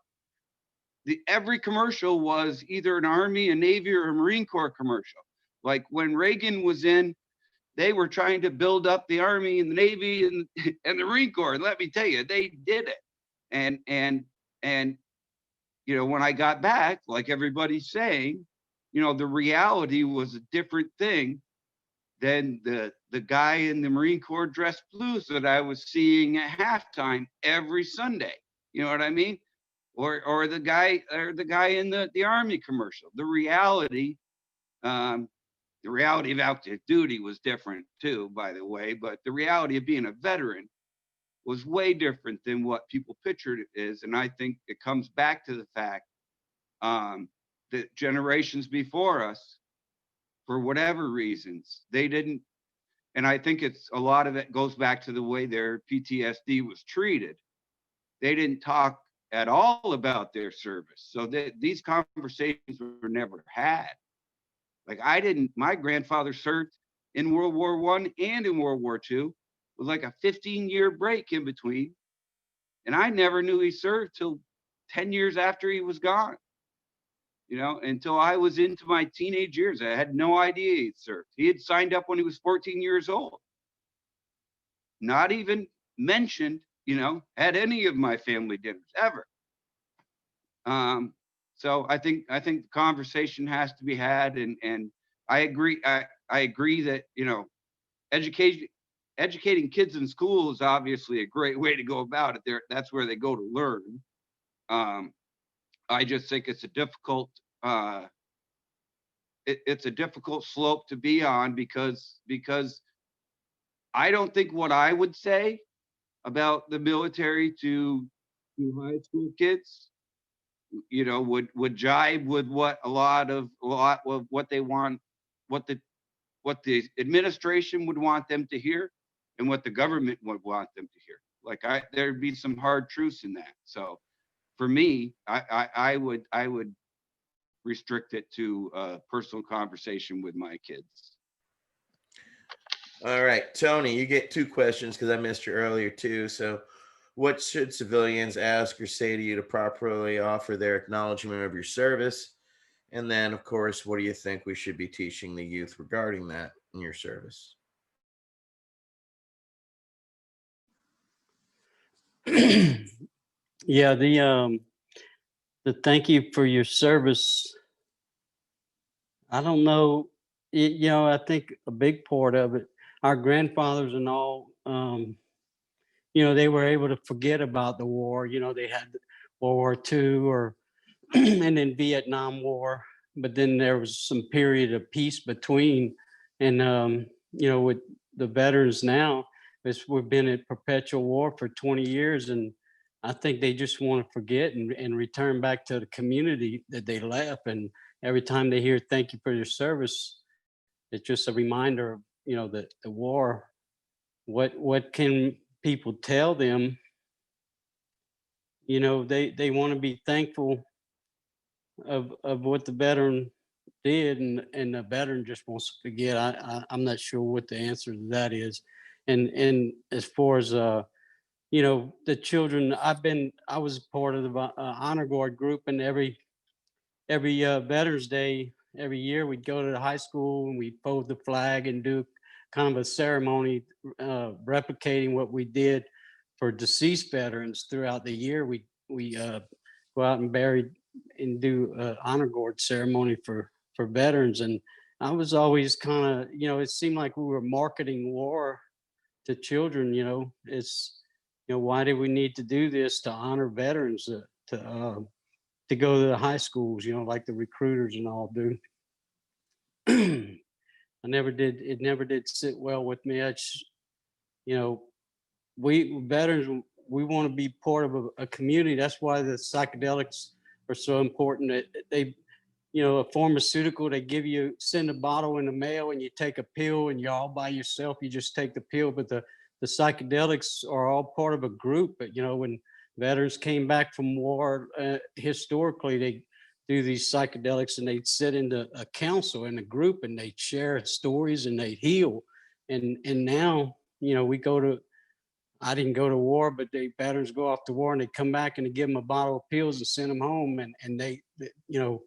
[SPEAKER 3] every commercial was either an Army, a Navy, or a Marine Corps commercial. Like when Reagan was in, they were trying to build up the Army and the Navy and and the Marine Corps. And let me tell you, they did it. And you know, when I got back, like everybody's saying, you know, the reality was a different thing than the guy in the Marine Corps dress blues that I was seeing at halftime every Sunday. You know what I mean? Or the guy in the Army commercial. The reality of active duty was different too, by the way, but the reality of being a veteran was way different than what people pictured it is. And I think it comes back to the fact that generations before us, for whatever reasons, they didn't, and I think it's a lot of it goes back to the way their PTSD was treated. They didn't talk at all about their service. So these conversations were never had. Like my grandfather served in World War I and in World War II with like a 15-year break in between. And I never knew he served till 10 years after he was gone. You know, until I was into my teenage years, I had no idea he'd served. He had signed up when he was 14 years old. Not even mentioned, you know, at any of my family dinners ever. So I think the conversation has to be had, and I agree. I agree that, you know, educating kids in school is obviously a great way to go about it. That's where they go to learn. I just think it's a difficult it's a difficult slope to be on, because I don't think what I would say about the military to high school kids, you know, would jibe with what a lot of what they want, what the administration would want them to hear, and what the government would want them to hear. Like there'd be some hard truths in that. So for me, I would restrict it to a personal conversation with my kids.
[SPEAKER 2] All right, Tony, you get 2 questions because I missed you earlier too. So, what should civilians ask or say to you to properly offer their acknowledgement of your service? And then, of course, what do you think we should be teaching the youth regarding that in your service?
[SPEAKER 7] Yeah, the thank you for your service. I don't know, you know, I think a big part of it, our grandfathers and all, you know, they were able to forget about the war. You know, they had World War II or and then Vietnam War, but then there was some period of peace between. And you know, with the veterans now, we've been at perpetual war for 20 years, and I think they just want to forget and return back to the community that they left. And every time they hear "thank you for your service," it's just a reminder of, you know, the war. What can people tell them? You know, they want to be thankful of what the veteran did, and the veteran just wants to forget. I'm not sure what the answer to that is. And as far as you know, the children, I was part of the honor guard group, and every Veterans Day every year we'd go to the high school and we'd fold the flag and do kind of a ceremony replicating what we did for deceased veterans throughout the year. We go out and bury and do honor guard ceremony for veterans. And I was always kind of, you know, it seemed like we were marketing war to children. You know, it's, you know, why do we need to do this to honor veterans, to go to the high schools, you know, like the recruiters and all do. it never did sit well with me. It's, you know, we veterans, we want to be part of a community. That's why the psychedelics are so important. They, you know, a pharmaceutical, they give you, send a bottle in the mail and you take a pill and you're all by yourself. You just take the pill, but the psychedelics are all part of a group. But, you know, when veterans came back from war, historically, they do these psychedelics and they'd sit into a council in a group and they'd share stories and they'd heal. And now, you know, I didn't go to war, but the veterans go off to war and they come back and they give them a bottle of pills and send them home. And you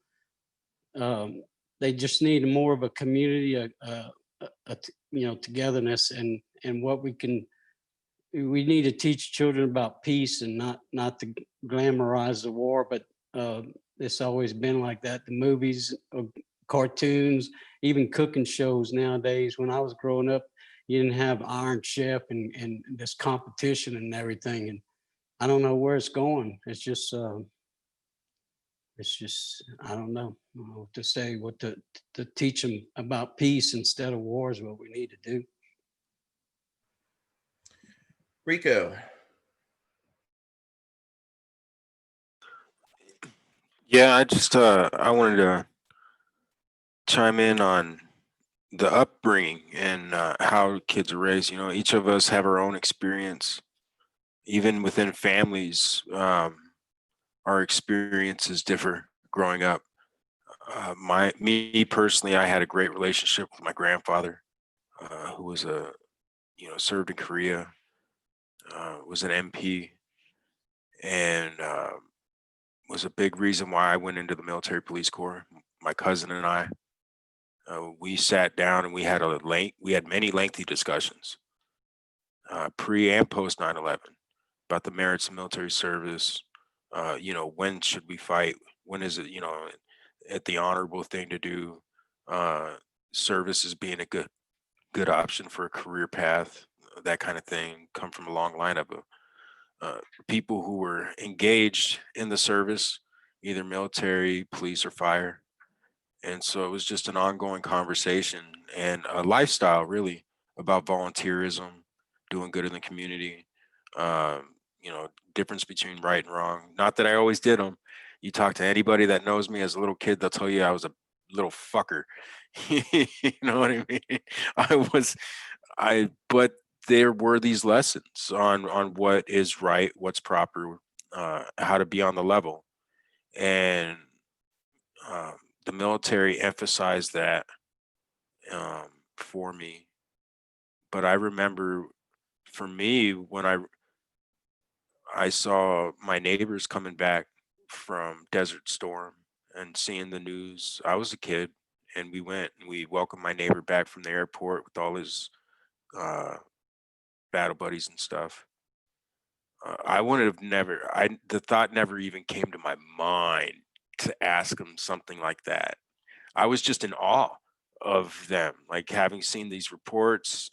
[SPEAKER 7] know, they just need more of a community, you know, togetherness and what we need to teach children about peace and not to glamorize the war, but it's always been like that. The movies, cartoons, even cooking shows nowadays. When I was growing up, you didn't have Iron Chef and this competition and everything. And I don't know where it's going. It's just I don't know what to say, what to teach them about peace instead of war is what we need to do.
[SPEAKER 2] Rico.
[SPEAKER 5] Yeah, I wanted to chime in on the upbringing and how kids are raised. You know, each of us have our own experience, even within families. Our experiences differ growing up. Me personally, I had a great relationship with my grandfather, who was served in Korea, was an MP, and was a big reason why I went into the military police corps. My cousin and I, we sat down and we had many lengthy discussions, pre and post 9/11, about the merits of military service. When should we fight? When is it, at the honorable thing to do? Service as being a good option for a career path, that kind of thing. Come from a long lineup of people who were engaged in the service, either military, police, or fire. And so it was just an ongoing conversation and a lifestyle, really, about volunteerism, doing good in the community. Difference between right and wrong. Not that I always did them. You talk to anybody that knows me as a little kid, they'll tell you I was a little fucker. You know what I mean? But there were these lessons on what is right, what's proper, how to be on the level. And um, the military emphasized that for me. But I remember, for me, when I saw my neighbors coming back from Desert Storm and seeing the news. I was a kid, and we went and we welcomed my neighbor back from the airport with all his uh, battle buddies and stuff. I wouldn't have never. The thought never even came to my mind to ask him something like that. I was just in awe of them, like having seen these reports,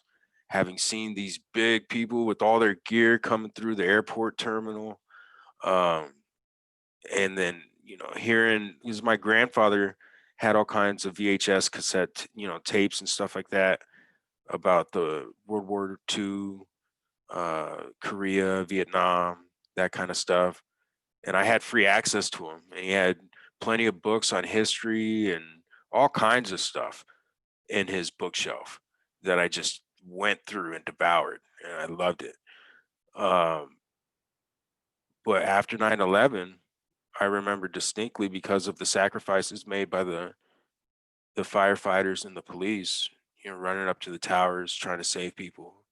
[SPEAKER 5] having seen these big people with all their gear coming through the airport terminal, um, and then hearing, because my grandfather had all kinds of VHS cassette, tapes and stuff like that about the World War II, Korea, Vietnam, that kind of stuff. And I had free access to him. And he had plenty of books on history and all kinds of stuff in his bookshelf that I just went through and devoured. And I loved it. But after 9/11, I remember distinctly, because of the sacrifices made by the firefighters and the police, running up to the towers trying to save people,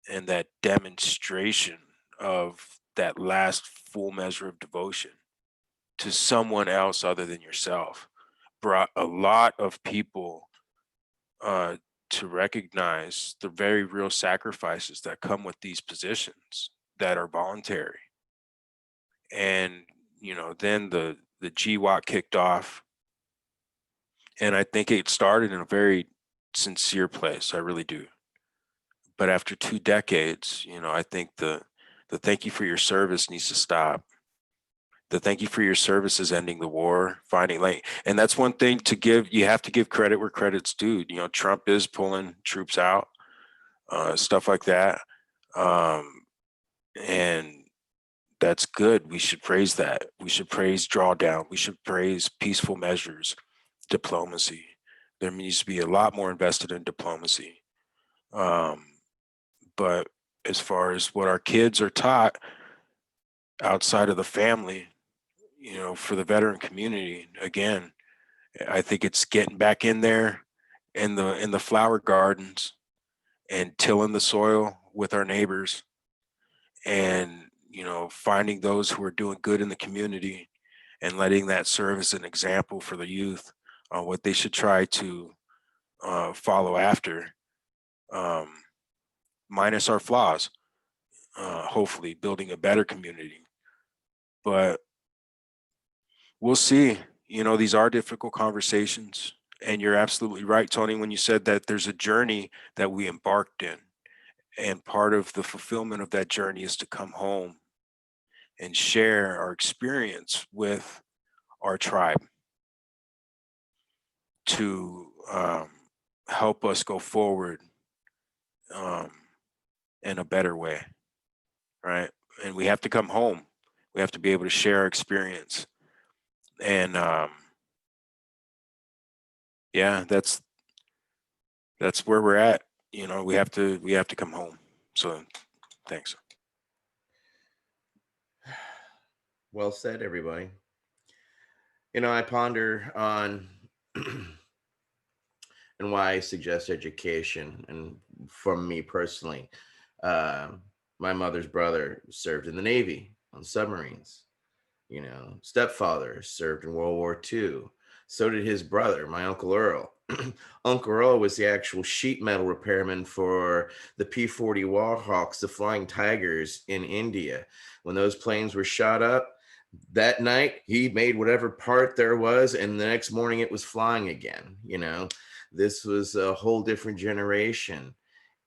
[SPEAKER 5] and that demonstration of that last full measure of devotion to someone else other than yourself brought a lot of people to recognize the very real sacrifices that come with these positions that are voluntary. And then the GWAT kicked off, and I think it started in a very sincere place. I really do. But after 2 decades, I think the thank you for your service needs to stop. The thank you for your service is ending the war, finding like, and that's one thing to give, you have to give credit where credit's due. You know, Trump is pulling troops out, stuff like that. And that's good. We should praise that. We should praise drawdown. We should praise peaceful measures, diplomacy. There needs to be a lot more invested in diplomacy. But as far as what our kids are taught outside of the family, you know, for the veteran community, again, I think it's getting back in there in the flower gardens and tilling the soil with our neighbors, and you know, finding those who are doing good in the community and letting that serve as an example for the youth on what they should try to follow after, um, minus our flaws, hopefully building a better community. But we'll see. You know, these are difficult conversations. And you're absolutely right, Tony, when you said that there's a journey that we embarked in. And part of the fulfillment of that journey is to come home and share our experience with our tribe to help us go forward in a better way, right? And we have to come home. We have to be able to share our experience. And yeah, that's where we're at. You know, we have to come home. So thanks.
[SPEAKER 2] Well said, everybody. You know, I ponder on and why I suggest education. And for me personally, uh, my mother's brother served in the Navy on submarines. You know, stepfather served in World War II. So did his brother, my Uncle Earl. Uncle Earl was the actual sheet metal repairman for the P-40 Warhawks, the Flying Tigers in India. When those planes were shot up, that night he made whatever part there was, and the next morning it was flying again. You know, this was a whole different generation.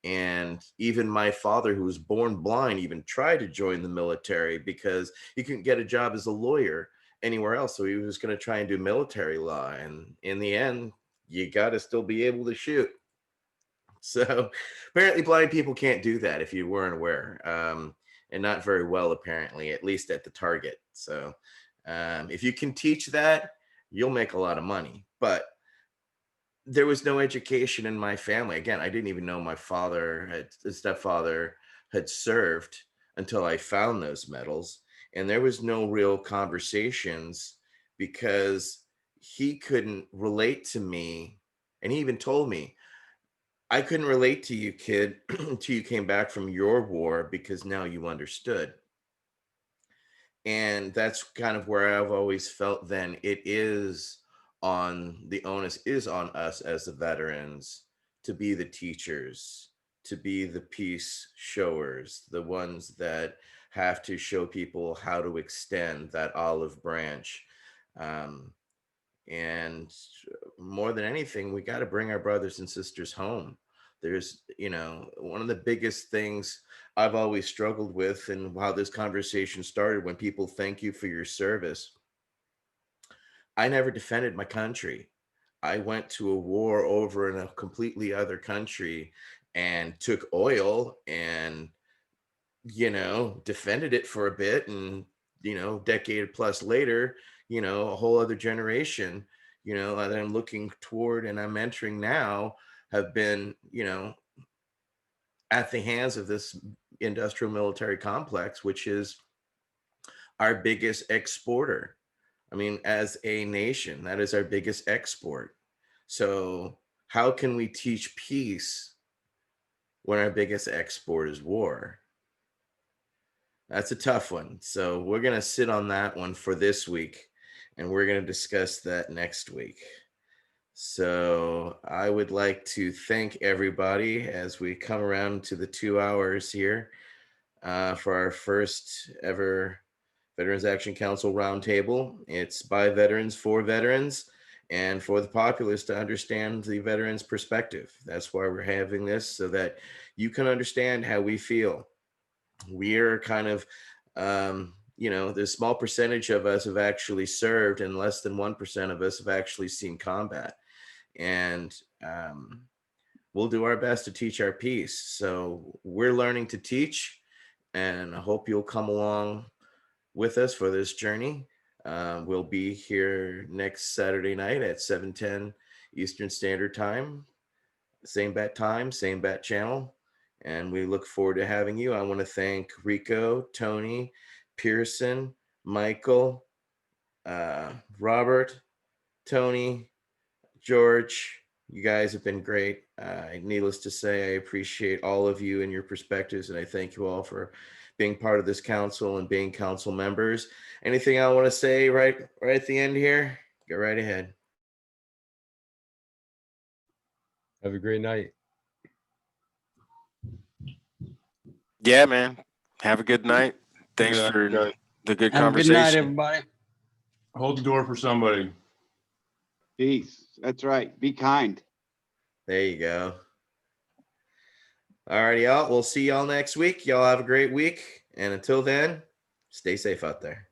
[SPEAKER 2] And even my father, who was born blind, even tried to join the military because he couldn't get a job as a lawyer anywhere else. So he was going to try and do military law. And in the end, you got to still be able to shoot. So apparently blind people can't do that, if you weren't aware. And not very well, apparently, at least at the target. So if you can teach that, you'll make a lot of money. But there was no education in my family. Again, I didn't even know my stepfather had served until I found those medals. And there was no real conversations because he couldn't relate to me. And he even told me, I couldn't relate to you, kid, until you came back from your war because now you understood. And that's kind of where I've always felt then the onus is on us as the veterans to be the teachers, to be the peace showers, the ones that have to show people how to extend that olive branch. And more than anything, we got to bring our brothers and sisters home. There's, you know, one of the biggest things I've always struggled with, and how this conversation started, when people thank you for your service. I never defended my country. I went to a war over in a completely other country and took oil and, you know, defended it for a bit. And, you know, decade plus later, you know, a whole other generation, you know, that I'm looking toward and I'm mentoring now have been, you know, at the hands of this industrial military complex, which is our biggest exporter. I mean, as a nation, that is our biggest export. So how can we teach peace when our biggest export is war? That's a tough one. So we're going to sit on that one for this week, and we're going to discuss that next week. So I would like to thank everybody as we come around to the 2 hours here for our first ever Veterans Action Council Roundtable. It's by veterans, for veterans, and for the populace to understand the veterans' perspective. That's why we're having this, so that you can understand how we feel. We are kind of, the small percentage of us have actually served, and less than 1% of us have actually seen combat. And we'll do our best to teach our piece. So we're learning to teach, and I hope you'll come along with us for this journey. We'll be here next Saturday night at 7:10 Eastern Standard Time. Same bat time, same bat channel. And we look forward to having you. I want to thank Rico, Tony, Pearson, Michael, Robert, Tony, George. You guys have been great. Needless to say, I appreciate all of you and your perspectives, and I thank you all for being part of this council and being council members. Anything I want to say right at the end here? Go right ahead.
[SPEAKER 4] Have a great night.
[SPEAKER 5] Yeah, man. Have a good night. Thanks
[SPEAKER 1] Yeah,
[SPEAKER 5] for
[SPEAKER 1] okay.
[SPEAKER 5] the good
[SPEAKER 3] Have a good
[SPEAKER 5] conversation.
[SPEAKER 3] night, everybody.
[SPEAKER 1] Hold the door for somebody.
[SPEAKER 3] Peace. That's right. Be kind.
[SPEAKER 2] There you go. All righty, y'all. We'll see y'all next week. Y'all have a great week. And until then, stay safe out there.